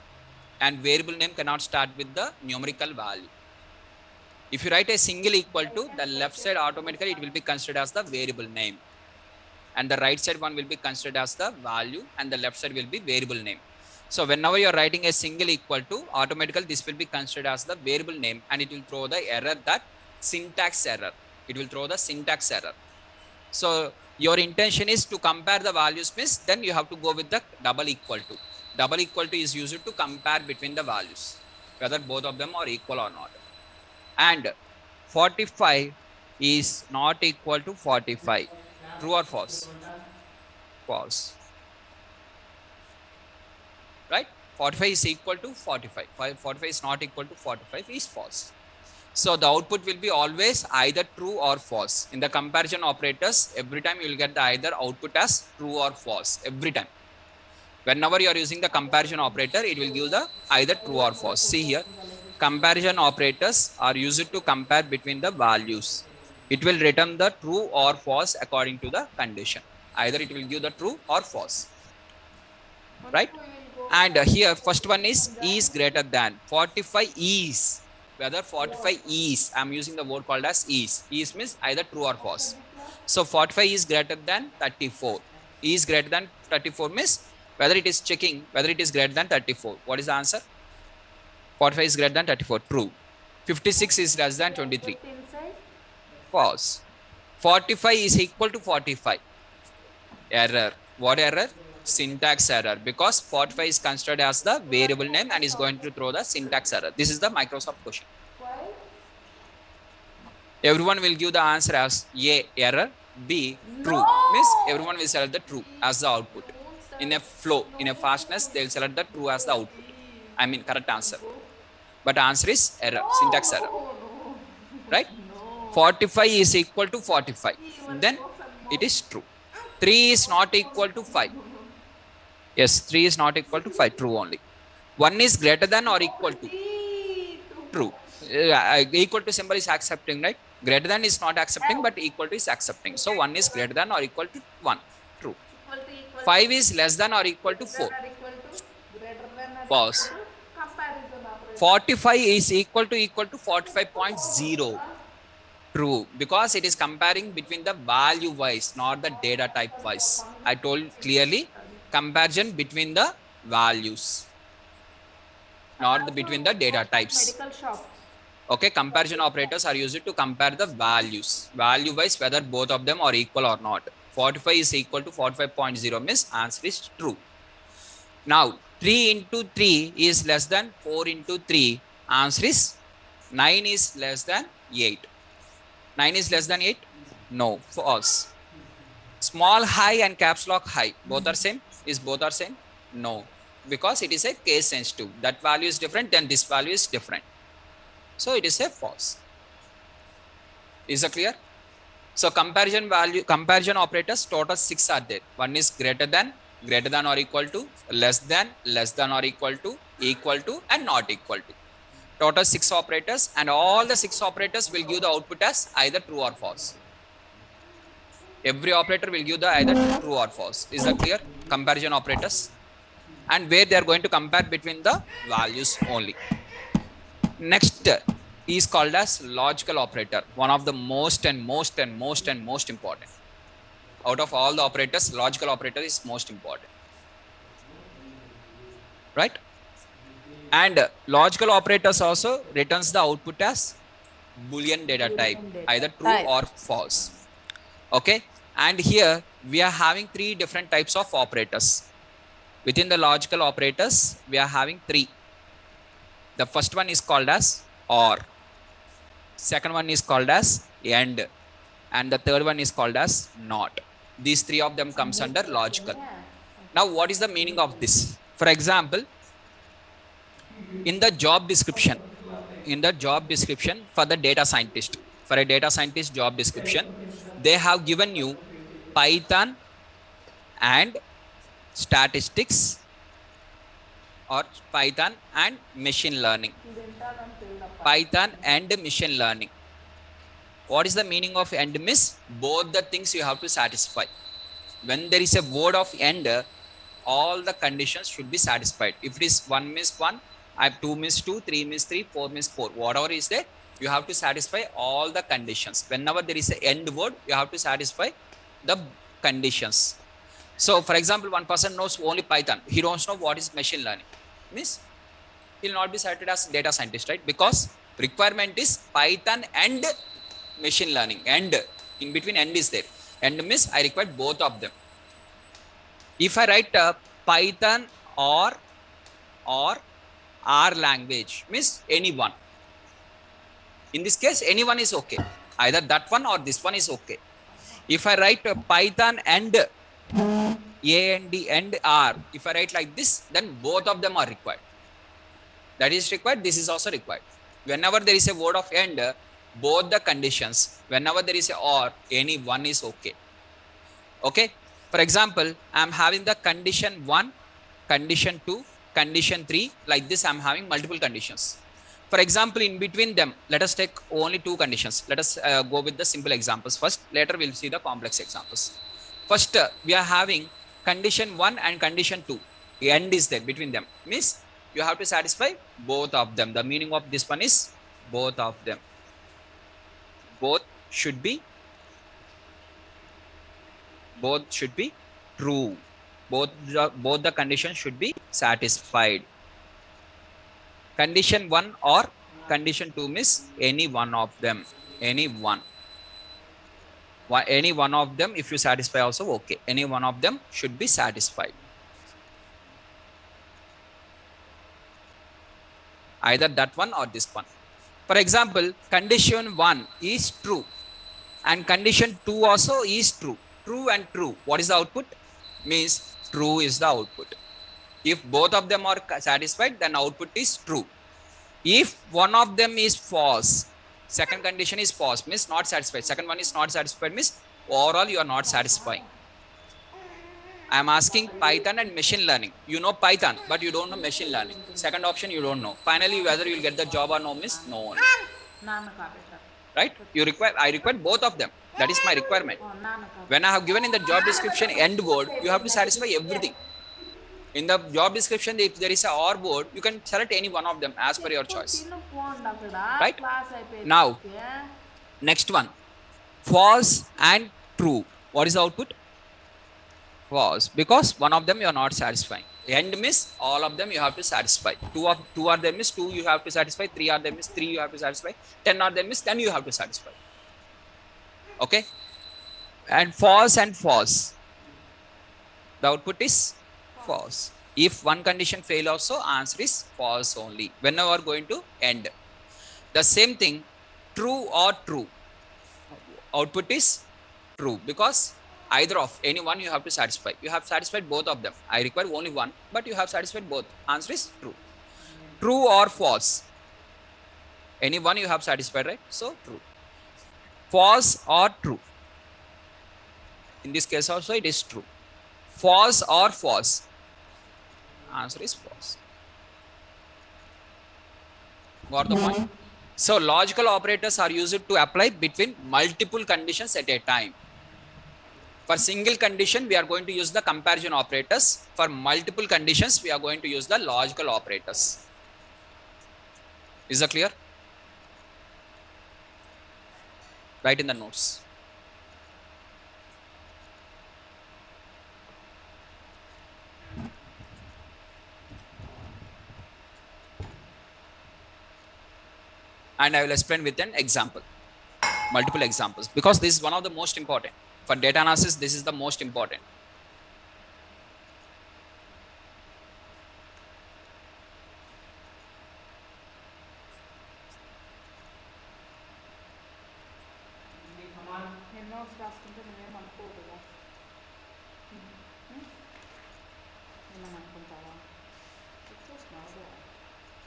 and variable name cannot start with the numerical value. If you write a single equal to, the left side automatically it will be considered as the variable name, and the right side one will be considered as the value, and the left side will be variable name. So whenever you are writing a single equal to, automatically this will be considered as the variable name, and it will throw the error, that syntax error. It will throw the syntax error. So your intention is to compare the values, means then you have to go with the double equal to. Double equal to is used to compare between the values, whether both of them are equal or not. And 45 is not equal to 45. True or false? False. Right? 45 is equal to 45. 45 is not equal to 45 is false. So the output will be always either true or false. In the comparison operators, every time you will get the either output as true or false. Every time. Whenever you are using the comparison operator, it will give the either true or false. See here, comparison operators are used to compare between the values. It will return the true or false according to the condition. Either it will give the true or false, right? And here first one is greater than 45 is, whether 45 is, I'm using the word called as is means either true or false. So 45 is greater than 34, is greater than 34 means whether it is checking whether it is greater than 34. What is the answer? 45 is greater than 34, true. 56 is less than 23, false. 45 is equal to 45, error. What error? Syntax error, because 45 is considered as the variable name and is going to throw the syntax error. This is the Microsoft question. Everyone will give the answer as A, error, B, true. Means everyone will select the true as the output. In a flow, in a fastness, they will select the true as the output. I mean correct answer. But answer is error, syntax error. Right? 45 is equal to 45. Then it is true. 3 is not equal to 5. Yes, 3 is not equal to 5, true only. 1 is greater than or equal to? True. Equal to symbol is accepting, right? Greater than is not accepting, but equal to is accepting. So 1 is greater than or equal to 1, true. 5 is less than or equal to 4, false. 45 is equal to 45.0, true, because it is comparing between the value wise, not the data type wise. I told clearly comparison between the values, not between the data types. Okay, comparison operators are used to compare the values, value wise, whether both of them are equal or not. 45 is equal to 45.0 means answer is true. Now 3 into 3 is less than 4 into 3. Answer is 9 is less than 8. 9 is less than 8? No, false. Small high and caps lock high, both are same? Is both are same? No, because it is a case sensitive. That value is different, then this value is different. So it is a false. Is it clear? So comparison operators, total 6 are there. One is greater than or equal to, less than or equal to, and not equal to. Total 6 operators, and all the 6 operators will give the output as either true or false. Every operator will give the either true or false. Is that clear? Comparison operators, and where they are going to compare between the values only. Next is called as logical operator, one of the most important. Out of all the operators, logical operator is most important, right? And logical operators also returns the output as Boolean data type, either true or false. Okay, and here we are having 3 different types of operators. Within the logical operators, we are having 3. The first one is called as OR, second one is called as AND, and the third one is called as NOT. These 3 of them comes under logical. Now what is the meaning of this? For example, in the job description for the data scientist, for a data scientist job description, they have given you Python and statistics or Python and machine learning. Python and machine learning. What is the meaning of AND means? Both the things you have to satisfy. When there is a word of AND, all the conditions should be satisfied. If it is 1 means 1, 2 means 2, 3 means 3, 4 means 4. Whatever is there, you have to satisfy all the conditions. Whenever there is an AND word, you have to satisfy the conditions. So, for example, one person knows only Python. He don't know what is machine learning. Means he will not be cited as data scientist, right? Because requirement is Python and machine learning. And in between AND is there. AND means I require both of them. If I write Python or R language, means any one. In this case, anyone is okay. Either that one or this one is okay. If I write Python and AND and R, if I write like this, then both of them are required. That is required, this is also required. Whenever there is a word of AND, both the conditions, whenever there is a OR, any one is okay. Okay. For example, I am having the condition 1, condition 2, condition 3. Like this, I am having multiple conditions. For example, in between them, let us take only two conditions. Let us go with the simple examples first. Later, we'll see the complex examples. First, we are having condition 1 and condition 2. The end is there between them. Means you have to satisfy both of them. The meaning of this one is both of them. Both should be true. Both the conditions should be satisfied. Condition 1 or condition 2 means any one of them. Any one of them, if you satisfy also okay. Any one of them should be satisfied. Either that one or this one. For example, condition 1 is true and condition 2 also is true. True and true. What is the output? Means true is the output. If both of them are satisfied, then output is true. If one of them is false, second condition is false, means not satisfied. Second one is not satisfied, means overall you are not satisfying. I am asking Python and machine learning. You know Python, but you don't know machine learning. Second option you don't know. Finally, whether you will get the job or no means no one. Right? I require both of them. That is my requirement. When I have given in the job description end word, you have to satisfy everything. In the job description, if there is a or word, you can select any one of them as per your choice. Right? Now, next one. False and true. What is the output? False. Because one of them you are not satisfying. End means all of them you have to satisfy. Two are them means 2 you have to satisfy. 3 are them means 3 you have to satisfy. 10 are them means 10 you have to satisfy. Okay? And false. The output is false. If one condition fail also, answer is false only. Whenever we are going to end. The same thing, true or true. Output is true because either of any one you have to satisfy. You have satisfied both of them. I require only one, but you have satisfied both. Answer is true. True or false. Any one you have satisfied, right? So true. False or true. In this case also it is true. False or false. Answer is false. Got the point? So logical operators are used to apply between multiple conditions at a time. For single condition, we are going to use the comparison operators. For multiple conditions, we are going to use the logical operators. Is that clear? Write in the notes. And I will explain with an example, multiple examples, because this is one of the most important. For data analysis, this is the most important.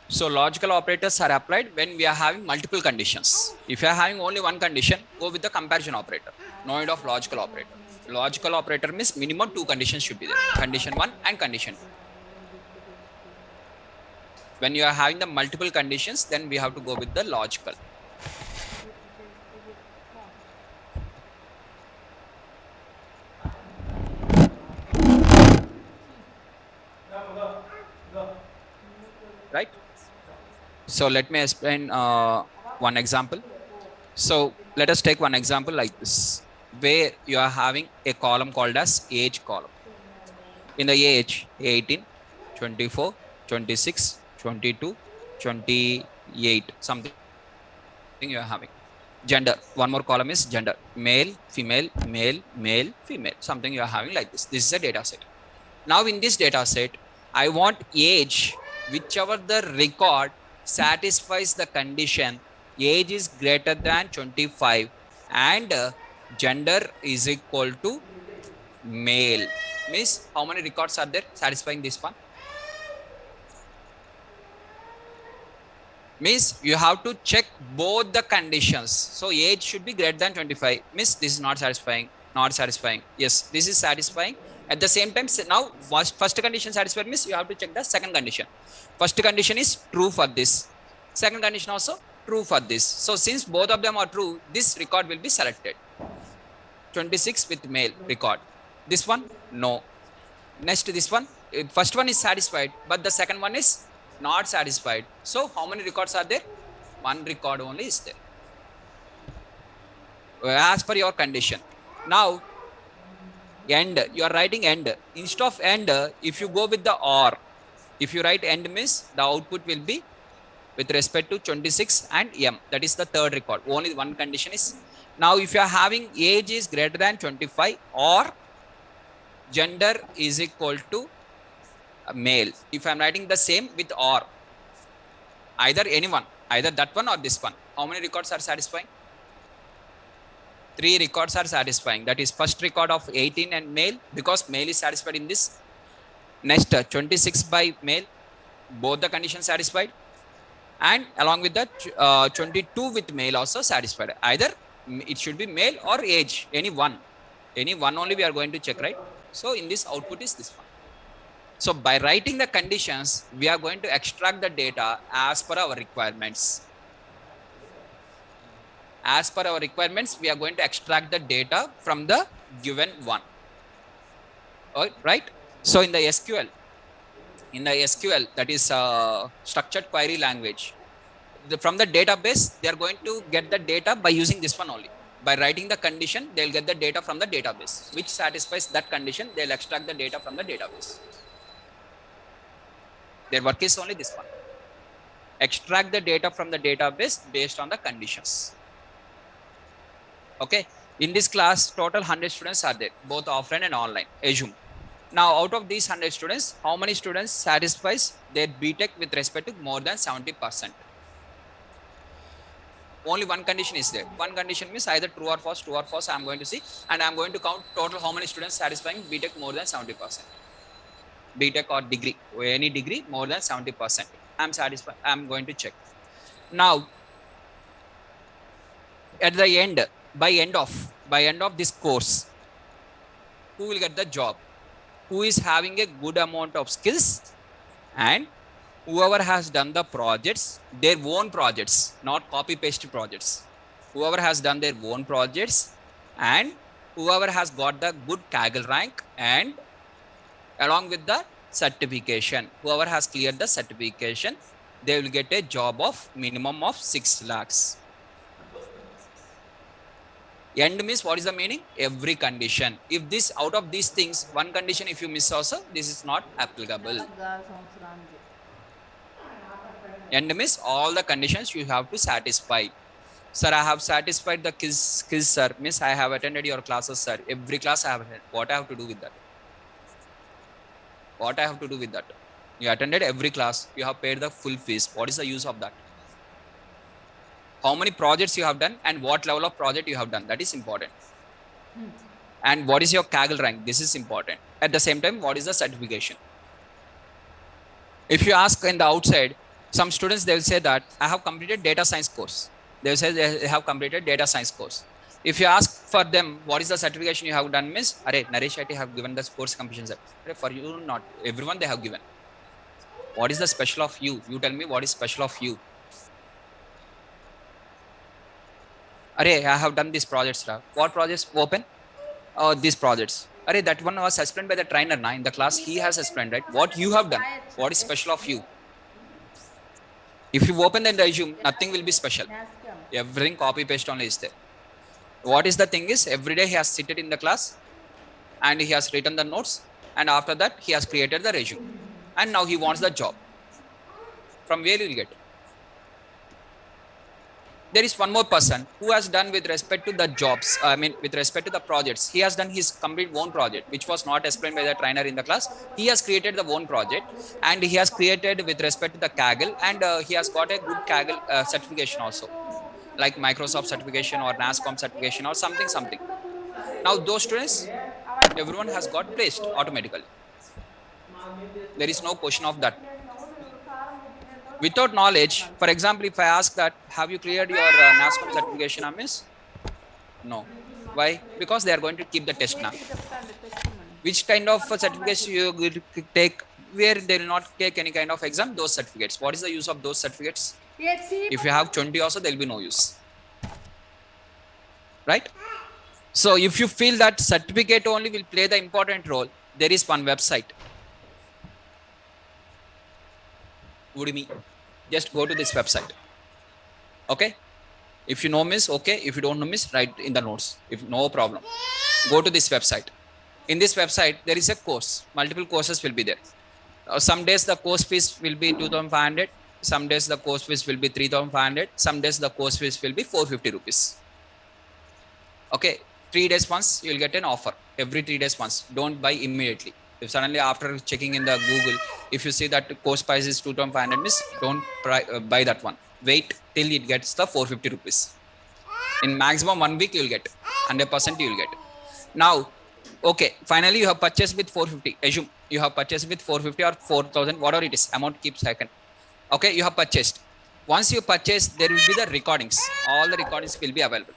So logical operators are applied when we are having multiple conditions. If you are having only one condition, go with the comparison operator. No need of logical operator. Logical operator means minimum 2 conditions should be there. Condition 1 and condition 2. When you are having the multiple conditions, then we have to go with the logical. Right? So let me explain one example. So let us take one example like this, where you are having a column called as age column. In the age, 18, 24, 26, 22, 28, something you are having. Gender, one more column is gender, male, female, female, something you are having like this. This is a data set. Now in this data set, I want age, whichever the record satisfies the condition, age is greater than 25 and gender is equal to male. Means how many records are there satisfying this one? Means you have to check both the conditions. So age should be greater than 25. Means this is not satisfying, not satisfying. Yes, this is satisfying. At the same time, now first condition satisfied means you have to check the second condition. First condition is true for this. Second condition also true for this. So since both of them are true, this record will be selected. 26 with male record. This one, no. Next, this one, first one is satisfied, but the second one is not satisfied. So how many records are there? One record only is there. As per your condition. Now, end, you are writing end. Instead of end, if you go with the or, if you write end means the output will be with respect to 26 and M. That is the third record. Only one condition is. Now, if you are having age is greater than 25 or gender is equal to male. If I am writing the same with or, either anyone, either that one or this one. How many records are satisfying? 3 records are satisfying. That is first record of 18 and male, because male is satisfied in this. Next, 26 by male, both the conditions satisfied. And along with that, 22 with male also satisfied. Either it should be male or age, any one only we are going to check, right? So in this output is this one. So by writing the conditions, we are going to extract the data as per our requirements. As per our requirements, we are going to extract the data from the given one. All right? So in the SQL, that is structured query language, from the database, they are going to get the data by using this one only. By writing the condition, they will get the data from the database, which satisfies that condition. They will extract the data from the database. Their work is only this one. Extract the data from the database based on the conditions. Okay. In this class, total 100 students are there, both offline and online. Assume. Now, out of these 100 students, how many students satisfies their BTech with respect to more than 70%? Only one condition is there. One condition means either true or false, I am going to see. And I am going to count total how many students satisfying BTech more than 70%. BTech or degree, or any degree more than 70%. I am satisfied. I am going to check. Now, at the end, by end of this course, who will get the job? Who is having a good amount of skills, and whoever has done the projects, their own projects, not copy paste projects. Whoever has done their own projects, and whoever has got the good Kaggle rank, and along with the certification, whoever has cleared the certification, they will get a job of minimum of 6 lakhs. End means what is the meaning? Every condition. If this, out of these things, one condition if you miss also, this is not applicable. End means all the conditions you have to satisfy. Sir, I have satisfied the skills, sir. Means I have attended your classes, sir. Every class I have attended. What I have to do with that? What I have to do with that? You attended every class. You have paid the full fees. What is the use of that? How many projects you have done and what level of project you have done? That is important. And what is your Kaggle rank? This is important. At the same time, what is the certification? If you ask in the outside, some students, they will say that I have completed data science course. They will say they have completed data science course. If you ask for them, what is the certification you have done, means, Arey, Naresh Shetty have given the course completion certificate. For you, not everyone they have given. What is the special of you? You tell me what is special of you. Arey, I have done these projects. What projects open? These projects. Arey, that one was explained by the trainer na, in the class. He has explained, right? What you have done. What is special of you? If you open the resume, nothing will be special. Everything copy paste only is there. What is the thing is, every day he has seated in the class and he has written the notes, and after that he has created the resume, and now he wants the job. From where you will get? There is one more person who has done with respect to the jobs, with respect to the projects. He has done his complete own project, which was not explained by the trainer in the class. He has created the own project, and he has created with respect to the Kaggle, and he has got a good Kaggle certification also, like Microsoft certification or NASCOM certification or something. Now those students, everyone has got placed automatically. There is no question of that. Without knowledge, for example, if I ask that, have you cleared your NASCOM certification, Amiss? No. Why? Because they are going to keep the test now. Which kind of certificates you will take, where they will not take any kind of exam? Those certificates. What is the use of those certificates? If you have 20 also, there will be no use. Right? So if you feel that certificate only will play the important role, there is one website. Udemy. Just go to this website. Okay? If you know miss, okay. If you don't know miss, write in the notes. If no problem. Go to this website. In this website, there is a course. Multiple courses will be there. Some days the course fees will be 2,500. Some days the course fees will be 3,500. Some days the course fees will be 450 rupees. Okay, 3 days once you will get an offer. Every 3 days once. Don't buy immediately. If suddenly after checking in the Google, if you see that the course price is 2,500, miss, don't buy that one. Wait till it gets the 450 rupees. In maximum 1 week you will get 100% you will get. Now, okay, finally you have purchased with 450. Assume you have purchased with 450 or 4,000, whatever it is. Amount keeps second. Okay, you have purchased. Once you purchase, there will be the recordings. All the recordings will be available.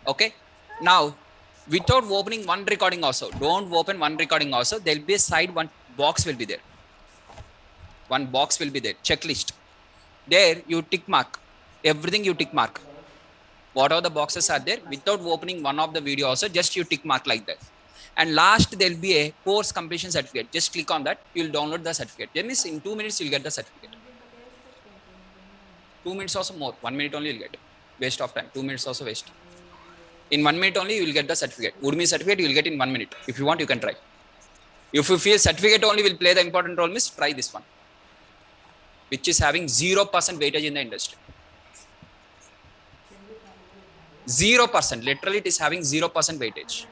Okay. Now, without opening one recording also, don't open one recording also. There will be a side one box will be there. One box will be there. Checklist. There you tick mark. Everything you tick mark. Whatever the boxes are there, without opening one of the video also, just you tick mark like that. And last, there will be a course completion certificate. Just click on that. You will download the certificate. Then means in 2 minutes, you will get the certificate. 2 minutes also more. 1 minute only you will get. Waste of time. 2 minutes also waste. In 1 minute only, you will get the certificate. Udemy certificate, you will get in 1 minute. If you want, you can try. If you feel certificate only will play the important role, miss, try this one, which is having 0% weightage in the industry. 0%. Literally, it is having 0% weightage.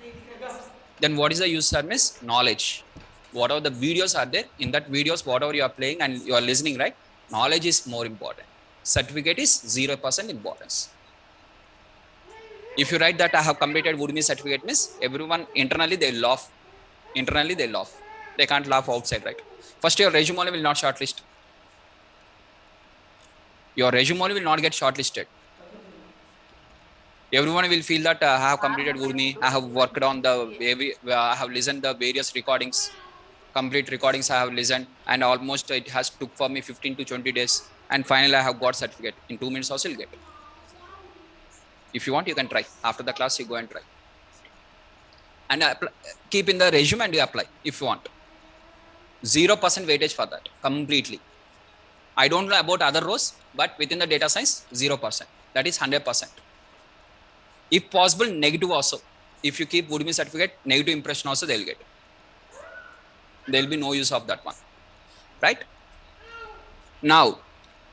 Then what is the use, sir, miss? Knowledge. Whatever the videos are there, in that videos, whatever you are playing and you are listening, right? Knowledge is more important. Certificate is 0% importance. If you write that I have completed Udemy certificate, miss, everyone internally they laugh. Internally they laugh. They can't laugh outside, right? First, your resume only will not shortlist. Your resume only will not get shortlisted. Everyone will feel that I have completed Udemy. I have worked on I have listened the various recordings, complete recordings I have listened, and almost it has took for me 15 to 20 days. And finally, I have got certificate. In 2 minutes also, you'll get it. If you want, you can try. After the class, you go and try. And keep in the resume and you apply if you want. 0% weightage for that, completely. I don't know about other rows, but within the data science, 0%. That is 100%. If possible, negative also. If you keep Udemy certificate, negative impression also they'll get. There will be no use of that one. Right? Now,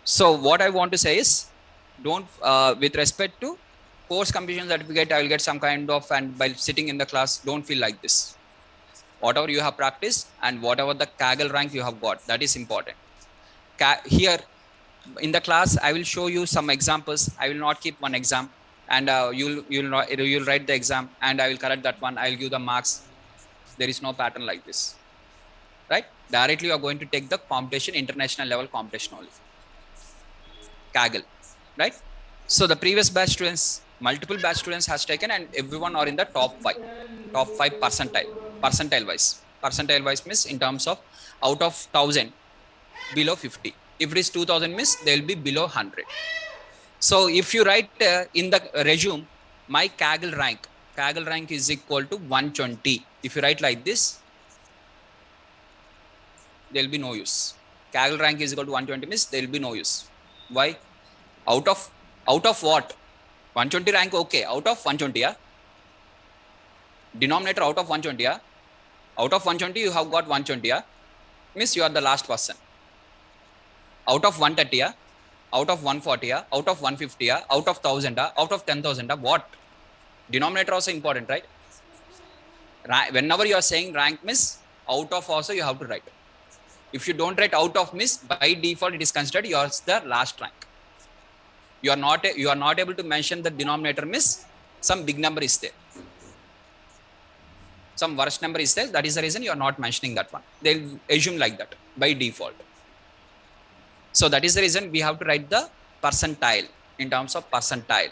so what I want to say is, don't, with respect to course completion certificate, I will get some kind of, and by sitting in the class, don't feel like this. Whatever you have practiced and whatever the Kaggle rank you have got, that is important. Here in the class, I will show you some examples. I will not keep one exam, and you'll write the exam, and I will correct that one. I will give the marks. There is no pattern like this, right? Directly, you are going to take the competition, international level competition only. Kaggle, right? So the previous batch students, multiple batch students has taken, and everyone are in the top 5 percentile wise. Percentile wise means in terms of out of 1000, below 50. If it is 2000 means they will be below 100. So if you write in the resume, my Kaggle rank is equal to 120. If you write like this, there will be no use. Kaggle rank is equal to 120 means there will be no use. Why? Out of what? 120 rank, okay. Out of 120, yeah. Denominator out of 120, yeah. Out of 120, you have got 120, yeah. Means you are the last person. Out of 130, yeah. Out of 140, yeah. Out of 150, yeah. Out of 1000, yeah. Out of 10,000, what? Denominator also important, right? Whenever you are saying rank miss, out of also you have to write. If you don't write out of miss, by default it is considered yours the last rank. You are not able to mention the denominator miss, some big number is there. Some worst number is there. That is the reason you are not mentioning that one. They'll assume like that by default. So that is the reason we have to write the percentile in terms of percentile.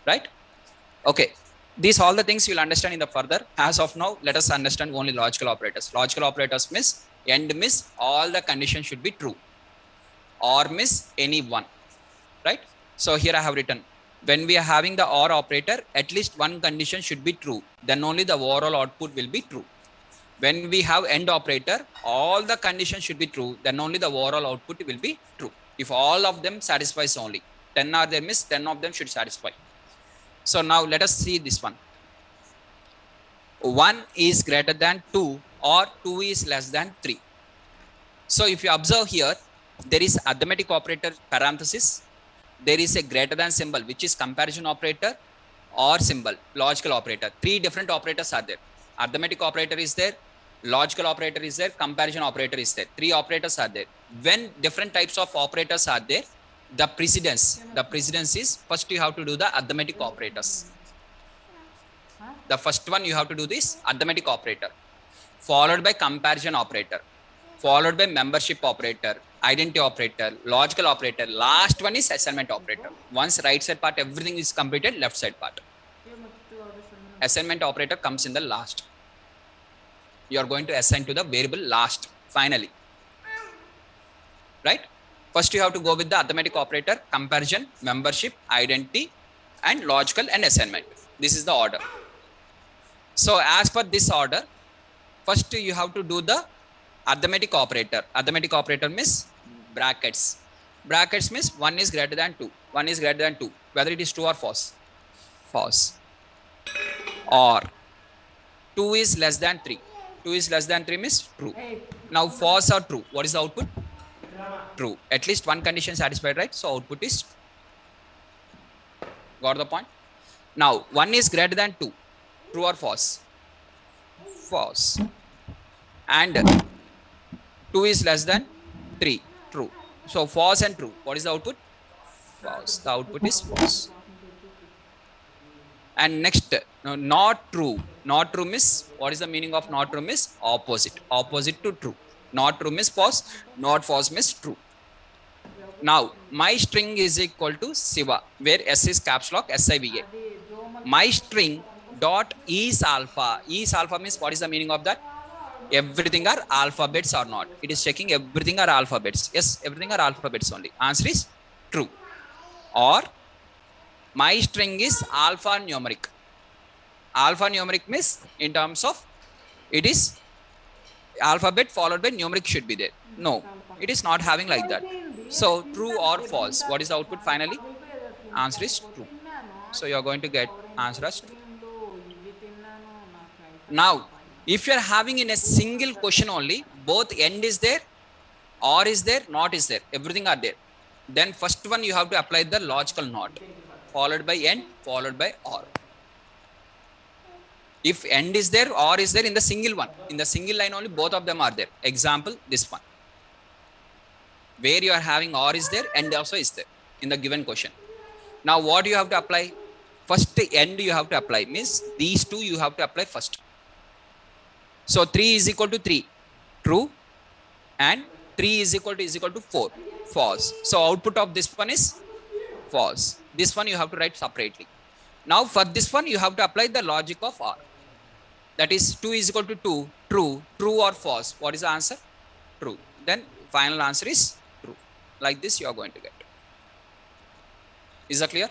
Right? Okay. These all the things you'll understand in the further. As of now, let us understand only logical operators. Logical operators miss, end miss, all the conditions should be true. or means any one, right? So here I have written, when we are having the OR operator, at least one condition should be true. Then only the overall output will be true. When we have AND operator, all the conditions should be true. Then only the overall output will be true. If all of them satisfies only, 10 are there means 10 of them should satisfy. So now let us see this one. 1 is greater than 2 or 2 is less than 3. So if you observe here, there is arithmetic operator parenthesis. There is a greater than symbol, which is comparison operator or symbol, logical operator. 3 different operators are there. Arithmetic operator is there, logical operator is there, comparison operator is there. 3 operators are there. When different types of operators are there, the precedence is first you have to do the arithmetic operators. The first one you have to do this arithmetic operator, followed by comparison operator, followed by membership operator, identity operator, logical operator. Last one is assignment operator. Once right side part everything is completed, left side part, assignment operator comes in the last. You are going to assign to the variable last, finally, right? First you have to go with the arithmetic operator, comparison, membership, identity, and logical and assignment. This is the order. So as per this order, first you have to do the arithmetic operator. Arithmetic operator means brackets. Brackets means 1 is greater than 2. 1 is greater than 2. Whether it is true or false. False. Or 2 is less than 3. 2 is less than 3 means true. Now false or true. What is the output? True. At least one condition satisfied, right? So output is true. Got the point? Now 1 is greater than 2. True or false? False. And 2 is less than 3. True. So false and true. What is the output? False. The output is false. And next, no, not true. Not true means, what is the meaning of not true means? Opposite. Opposite to true. Not true means false. Not false means true. Now, my string is equal to Siva, where S is caps lock, SIVA. My string dot is alpha. Is alpha means, what is the meaning of that? Everything are alphabets or not. It is checking everything are alphabets. Yes, everything are alphabets only. Answer is true. Or my string is alphanumeric. Alphanumeric means in terms of it is alphabet followed by numeric should be there. No, it is not having like that. So true or false. What is the output finally? Answer is true. So you are going to get answer as true. Now, if you are having in a single question only, both end is there, or is there, not is there, everything are there. Then first one you have to apply the logical not, followed by end, followed by or. If end is there, or is there in the single one, in the single line only, both of them are there. Example, this one, where you are having or is there, end also is there in the given question. Now what you have to apply? First end you have to apply, means these two you have to apply first. So 3 is equal to 3, true, and 3 is equal to 4, false. So output of this one is false. This one you have to write separately. Now for this one you have to apply the logic of or. That is 2 is equal to 2, true, true or false. What is the answer? True. Then final answer is true. Like this you are going to get. Is that clear?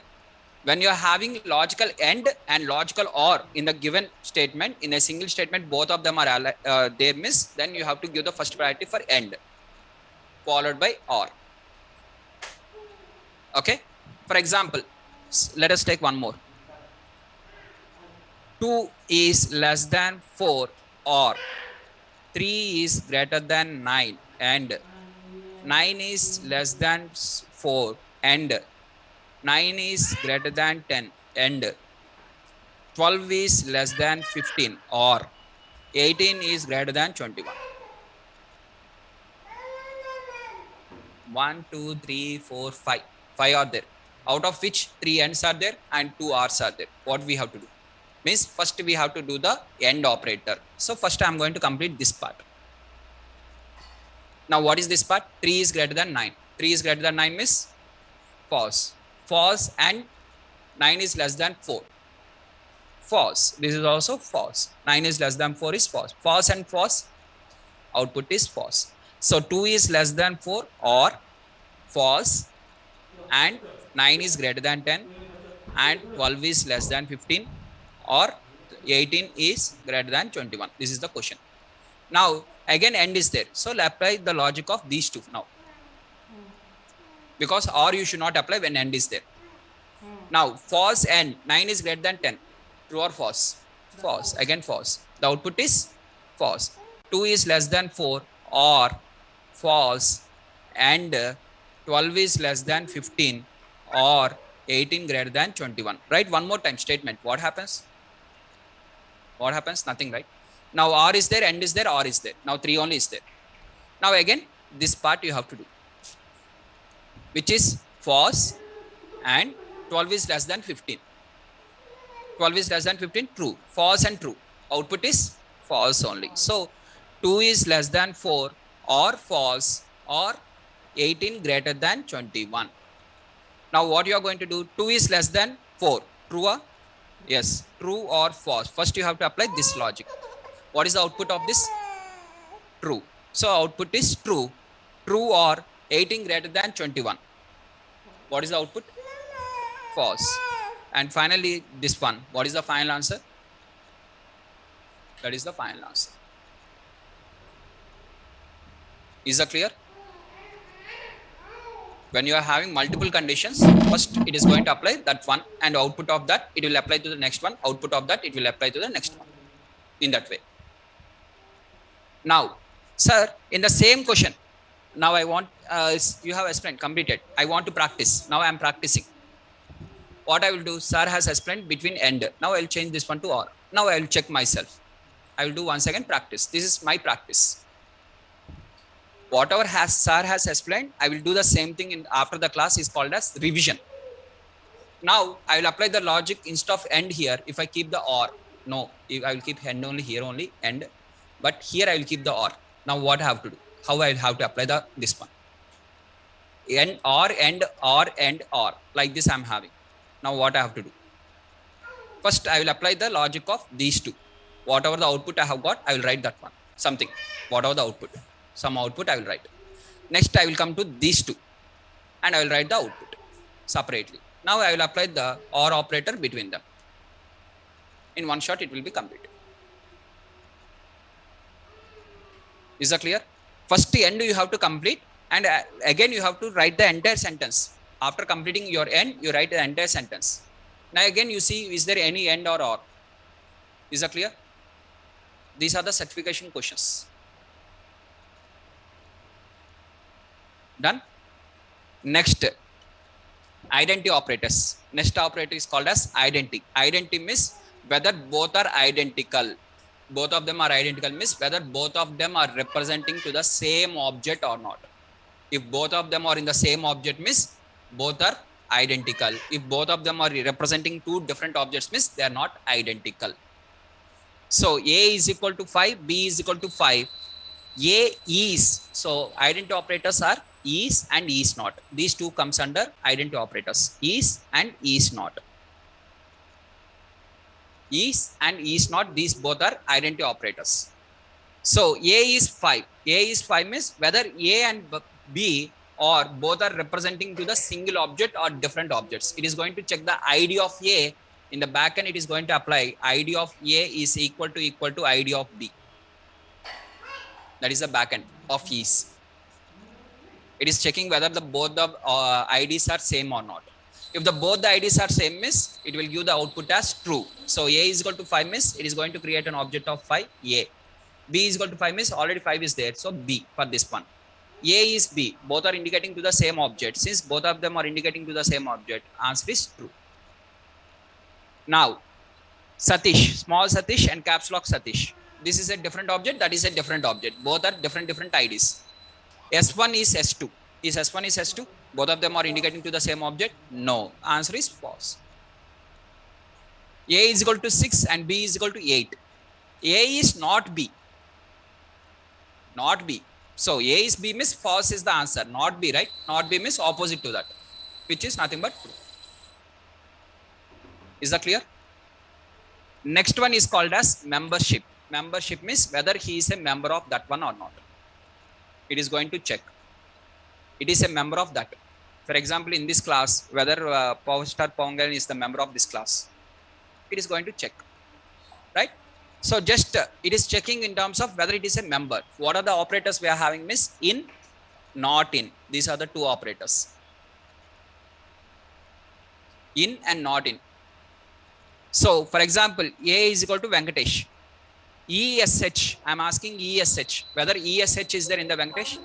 When you are having logical end and logical or in the given statement, in a single statement, both of them are there miss, then you have to give the first priority for end, followed by or. Okay. For example, let us take one more. 2 is less than 4 or 3 is greater than 9 and 9 is less than 4 and 9 is greater than 10 and 12 is less than 15 or 18 is greater than 21. 1, 2, 3, 4, 5. 5 are there, out of which 3 ends are there and 2 R's are there. What we have to do? Means first we have to do the end operator. So first I am going to complete this part. Now what is this part? 3 is greater than 9. 3 is greater than 9 means false. False and 9 is less than 4. False. This is also false. 9 is less than 4 is false. False and false. Output is false. So 2 is less than 4 or false, and 9 is greater than 10, and 12 is less than 15, or 18 is greater than 21. This is the question. Now again end is there, so apply the logic of these two now, because or you should not apply when end is there. Now false and 9 is greater than 10, true or false? False. Again false. The output is false. 2 is less than 4, or false, and 12 is less than 15, or 18 greater than 21. Right? One more time statement. What happens? What happens? Nothing, right? Now or is there, end is there, or is there. Now 3 only is there. Now again this part you have to do, which is false, and 12 is less than 15. 12 is less than 15, true. False and true. Output is false only. So 2 is less than 4, or false, or 18 greater than 21. Now what you are going to do? 2 is less than 4. True or? Yes. True or false? First you have to apply this logic. What is the output of this? True. So output is true. True or 18 greater than 21. What is the output? False. And finally this one. What is the final answer? That is the final answer. Is that clear? When you are having multiple conditions, first it is going to apply that one, and output of that it will apply to the next one, output of that it will apply to the next one, in that way. Now sir, in the same question, now I want you have explained, completed, I want to practice. Now I am practicing. What I will do, sir has explained between end. Now I will change this one to or. Now I will check myself. I will do once again practice. This is my practice. Whatever sir has explained, I will do the same thing in after the class is called as revision. Now I will apply the logic instead of end here. If I keep the or, no, I will keep end only here only end, but here I will keep the or. Now what I have to do? How I will have to apply this one? End or end or end or, like this I am having. Now what I have to do? First I will apply the logic of these two. Whatever the output I have got, I will write that one. Something. Whatever the output. Some output I will write. Next I will come to these two, and I will write the output separately. Now I will apply the or operator between them. In one shot it will be completed. Is that clear? First end you have to complete, and again you have to write the entire sentence. After completing your end, you write the entire sentence. Now again you see, is there any end or or? Is that clear? These are the certification questions. Done? Next, identity operators. Next operator is called as identity. Identity means whether both are identical. Both of them are identical means whether both of them are representing to the same object or not. If both of them are in the same object means both are identical. If both of them are representing two different objects means they are not identical. So A is equal to 5, B is equal to 5. A is, so identity operators are is and is not. These two comes under identity operators, is and is not. Is and is not, these both are identity operators. So A is 5. A is 5 means whether A and B or both are representing to the single object or different objects. It is going to check the ID of A. In the backend, it is going to apply ID of A is equal to ID of B. That is the backend of is. It is checking whether the both the IDs are same or not. If the both the IDs are same means it will give the output as true. So A is equal to 5 means it is going to create an object of 5 A. B is equal to 5 means already 5 is there. So B for this one. A is B. Both are indicating to the same object. Since both of them are indicating to the same object, answer is true. Now, Satish, small Satish and caps lock Satish. This is a different object. That is a different object. Both are different IDs. S1 is S2. Is S1 is S2? Both of them are indicating to the same object? No. Answer is false. A is equal to 6 and B is equal to 8. A is not B. Not B. So A is B means false is the answer. Not B, right? Not B means opposite to that, which is nothing but true. Is that clear? Next one is called as membership. Membership means whether he is a member of that one or not. It is going to check. It is a member of that. For example, in this class, whether Power Star Pawangan is the member of this class, it is going to check, right? So just it is checking in terms of whether it is a member. What are the operators we are having? Miss in, not in. These are the two operators. In and not in. So for example, A is equal to Venkatesh. ESH, I'm asking ESH, whether ESH is there in the Venkatesh?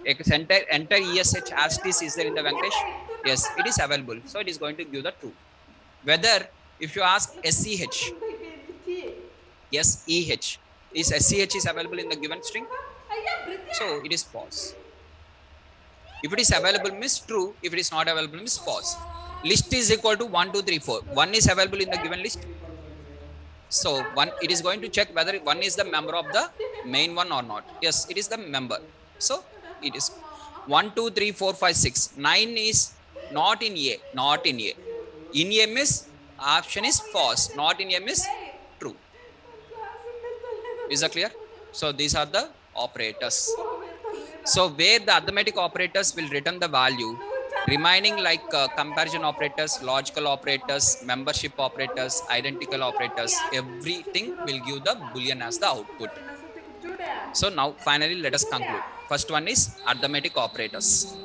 Enter ESH as is there in the Venkatesh? Yes, it is available. So it is going to give the true. Whether if you ask SCH, yes, EH, is SCH is available in the given string? So it is false. If it is available, means true. If it is not available, means false. List is equal to 1, 2, 3, 4. 1 is available in the given list. So one, it is going to check whether one is the member of the main one or not. Yes, it is the member. So it is 1, 2, 3, 4, 5, 6. 9 is not in A, not in A. In A means option is false. Not in A means true. Is that clear? So these are the operators. So where the arithmetic operators will return the value, remaining like comparison operators, logical operators, membership operators, identical operators, everything will give the boolean as the output. So now finally let us conclude. First one is arithmetic operators.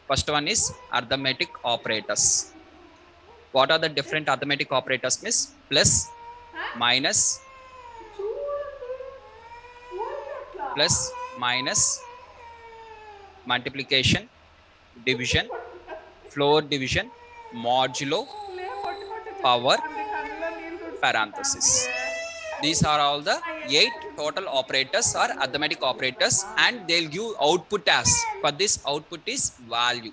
First one is arithmetic operators. What are the different arithmetic operators? Miss? Plus, minus, plus, minus, multiplication, division, floor division, modulo, power, parenthesis. These are all the 8 total operators or arithmetic operators, and they'll give output as, for this output is value,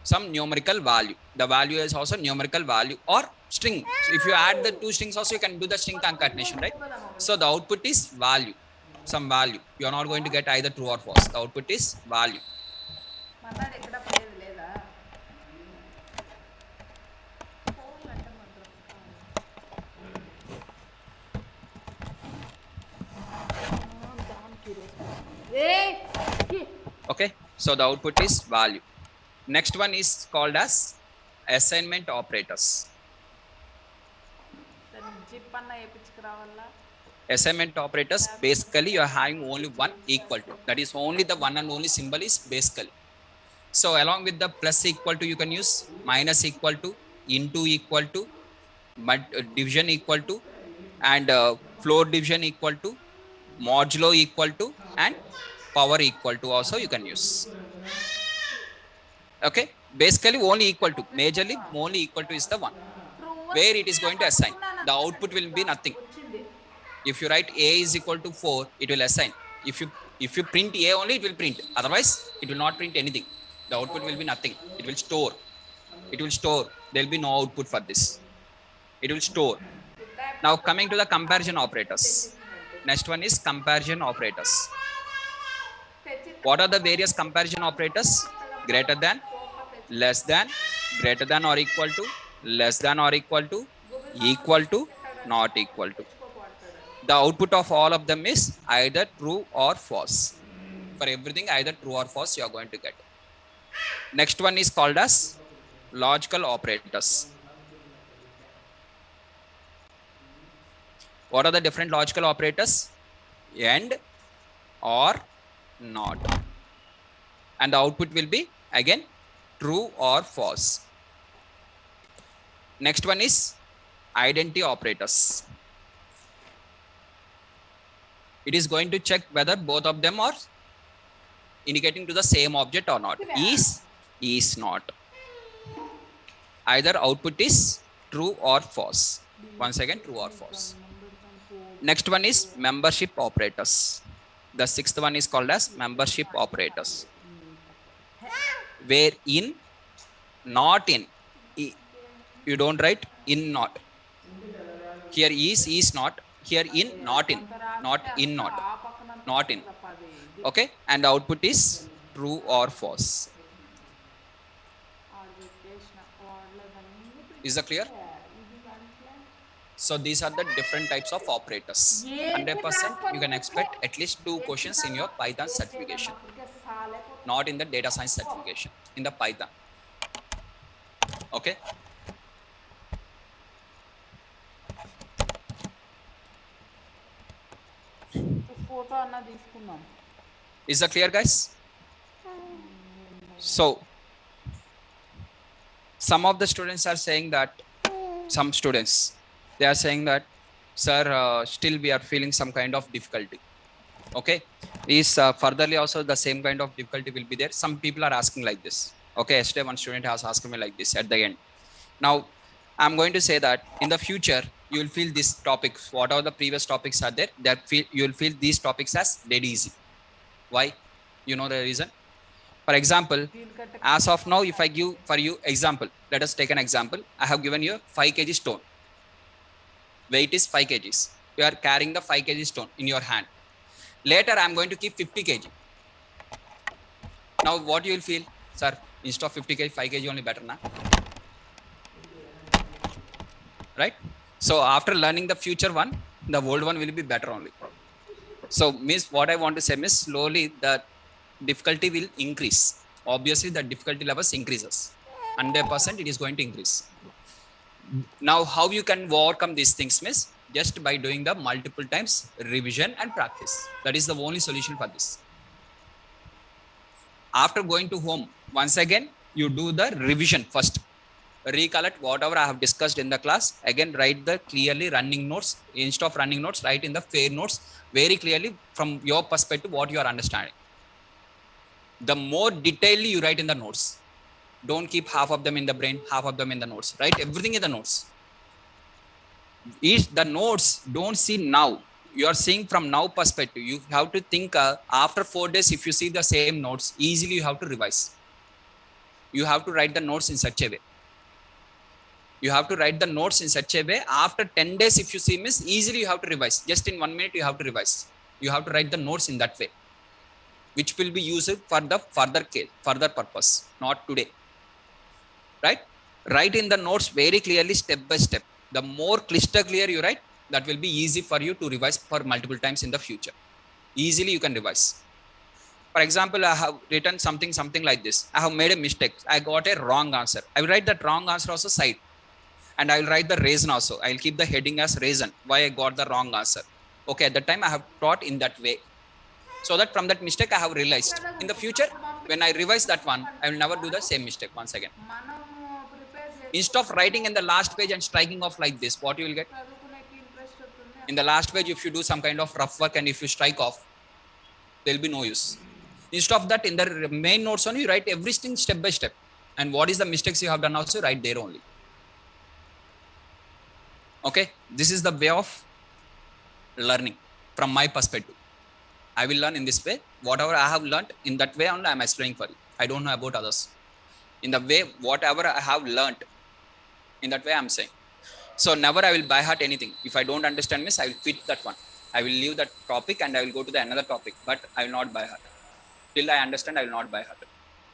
some numerical value. The value is also numerical value or string. So if you add the two strings also, you can do the string concatenation, right? So the output is value, some value. You are not going to get either true or false. The output is value. Okay, so the output is value. Next one is called as assignment operators. Assignment operators, basically you are having only one equal to, that is only the one and only symbol is basically. So along with the plus equal to, you can use minus equal to, into equal to, division equal to, and floor division equal to, modulo equal to, and power equal to also you can use. Okay, basically only equal to, majorly only equal to is the one where it is going to assign. The output will be nothing. If you write A is equal to 4, it will assign. If you print A only, it will print. Otherwise, it will not print anything. The output will be nothing. It will store. It will store. There will be no output for this. It will store. Now coming to the comparison operators. Next one is comparison operators. What are the various comparison operators? Greater than, less than, greater than or equal to, less than or equal to, not equal to. The output of all of them is either true or false. For everything, either true or false, you are going to get. Next one is called as logical operators. What are the different logical operators? And, or, not. And the output will be again true or false. Next one is identity operators. It is going to check whether both of them are indicating to the same object or not. Is not. Either output is true or false. Once again, true or false. Next one is membership operators. The sixth one is called as membership operators. Where in, not in. You don't write in, not. Here is not. Here in, not in. Not in, not. Not in. Okay, and the output is true or false. Is that clear? So these are the different types of operators. 100% you can expect at least 2 questions in your Python certification, not in the data science certification, in the Python. Okay. Photo అన్న తీసుకుందాం. Is that clear, guys? So some of the students are saying that, some students, they are saying that, sir, still we are feeling some kind of difficulty. Okay, is furtherly also the same kind of difficulty will be there. Some people are asking like this. Okay, yesterday one student has asked me like this at the end. Now I'm going to say that in the future you will feel these topics, whatever the previous topics are there, that you will feel these topics as dead easy. Why? You know the reason? For example, as of now, if I give for you example, let us take an example. I have given you 5 kg stone. Weight is 5 kgs. You are carrying the 5 kg stone in your hand. Later, I am going to keep 50 kg. Now, what you will feel? Sir, instead of 50 kg, 5 kg only better, na? Right? So, after learning the future one, the old one will be better only. So, miss, what I want to say is slowly the difficulty will increase. Obviously, the difficulty levels increases. 100% it is going to increase. Now, how you can overcome these things, miss? Just by doing the multiple times revision and practice. That is the only solution for this. After going to home, once again, you do the revision first. Recollect whatever I have discussed in the class. Again, write the clearly running notes. Instead of running notes, write in the fair notes very clearly from your perspective what you are understanding. The more detailedly you write in the notes. Don't keep half of them in the brain, half of them in the notes. Write everything in the notes. Is the notes don't see now. You are seeing from now perspective. You have to think after 4 days, if you see the same notes, easily you have to revise. You have to write the notes in such a way. You have to write the notes in such a way. After 10 days, if you see miss, easily you have to revise. Just in 1 minute, you have to revise. You have to write the notes in that way, which will be used for the further case, further purpose, not today. Right? Write in the notes very clearly, step by step. The more crystal clear you write, that will be easy for you to revise for multiple times in the future. Easily you can revise. For example, I have written something like this. I have made a mistake. I got a wrong answer. I will write that wrong answer also side. And I will write the reason also. I will keep the heading as reason why I got the wrong answer. Okay, at that time I have taught in that way. So that from that mistake I have realized. In the future, when I revise that one, I will never do the same mistake once again. Instead of writing in the last page and striking off like this, what you will get? In the last page, if you do some kind of rough work and if you strike off, there will be no use. Instead of that, in the main notes only, you write everything step by step. And what is the mistakes you have done also, write there only. Okay, this is the way of learning from my perspective. I will learn in this way. Whatever I have learned, in that way only I am explaining for you. I don't know about others. In the way, whatever I have learned, in that way I am saying. So never I will by heart anything. If I don't understand miss, I will quit that one. I will leave that topic and I will go to the another topic, but I will not by heart. Till I understand, I will not by heart.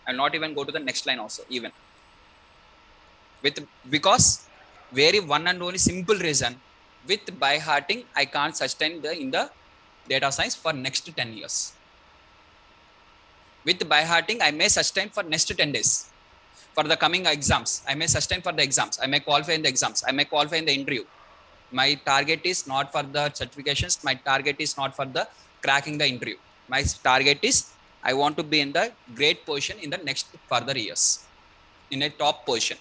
I will not even go to the next line also, even. Because very one and only simple reason, with by hearting, I can't sustain in the data science for next 10 years. With by hearting, I may sustain for next 10 days. For the coming exams, I may sustain for the exams. I may qualify in the exams. I may qualify in the interview. My target is not for the certifications. My target is not for the cracking the interview. My target is I want to be in the great position in the next further years, in a top position.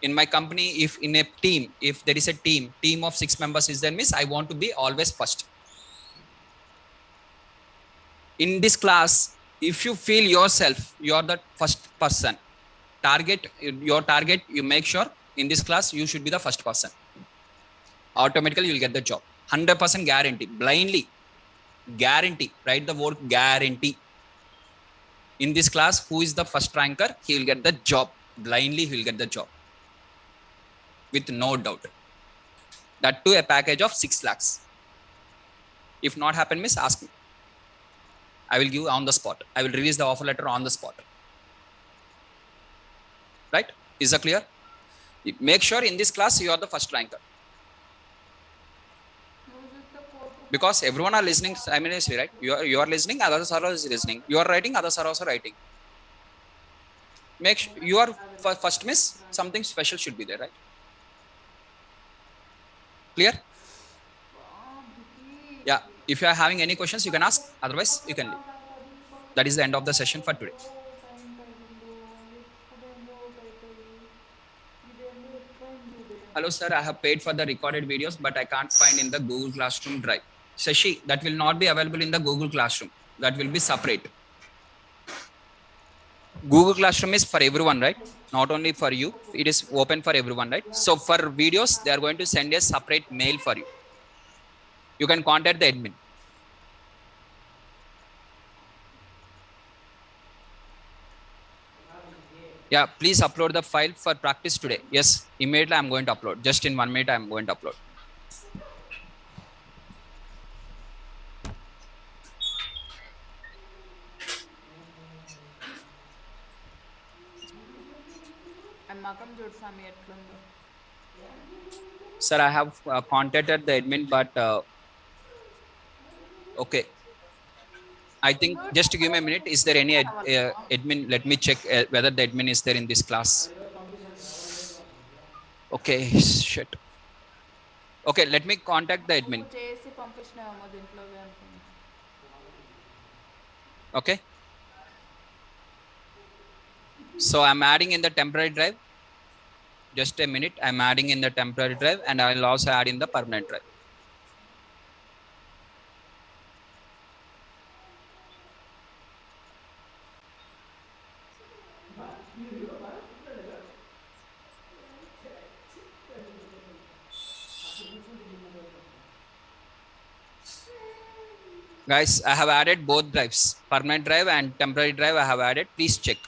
In my company, if in a team, if there is a team of 6 members is there, miss, I want to be always first. In this class, if you feel yourself, you are the first person. Your target, you make sure in this class, you should be the first person. Automatically, you will get the job. 100% guarantee, blindly. Guarantee, write the word guarantee. In this class, who is the first ranker, he will get the job. Blindly, he will get the job. With no doubt. That too a package of 6 lakhs. If not happen, miss, ask me. I will give on the spot. I will release the offer letter on the spot. Right? Is that clear? Make sure in this class you are the first ranker. Because everyone are listening simultaneously, right? You are listening, others are also listening. You are writing, others are also writing. Make sure you are first miss, something special should be there, right? Clear? Yeah. If you are having any questions, you can ask. Otherwise, you can leave. That is the end of the session for today. Hello, sir. I have paid for the recorded videos, but I can't find in the Google Classroom Drive. Shashi, that will not be available in the Google Classroom. That will be separate. Google Classroom is for everyone, right? Not only for you. It is open for everyone, right? So for videos, they are going to send a separate mail for you. You can contact the admin. Yeah, please upload the file for practice today. Yes, immediately I'm going to upload. Just in 1 minute, I'm going to upload. మకం చూడు స్వామి ఎట్లుందో. Sir, I have contacted the admin, but okay. I think just give me a minute. Is there any admin? Let me check whether the admin is there in this class. Okay, shit. Okay, let me contact the admin. చేసి పంపించినావేమో దీంట్లోకి అనుకున్నా. Okay. So I'm adding in the temporary drive. Just a minute. I'm adding in the temporary drive, and I'll also add in the permanent drive. Guys, I have added both drives, permanent drive and temporary drive. I have added. Please check.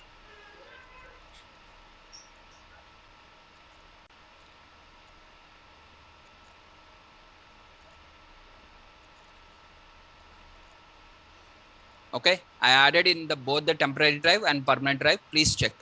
Okay, I added in the both the temporary drive and permanent drive. Please check.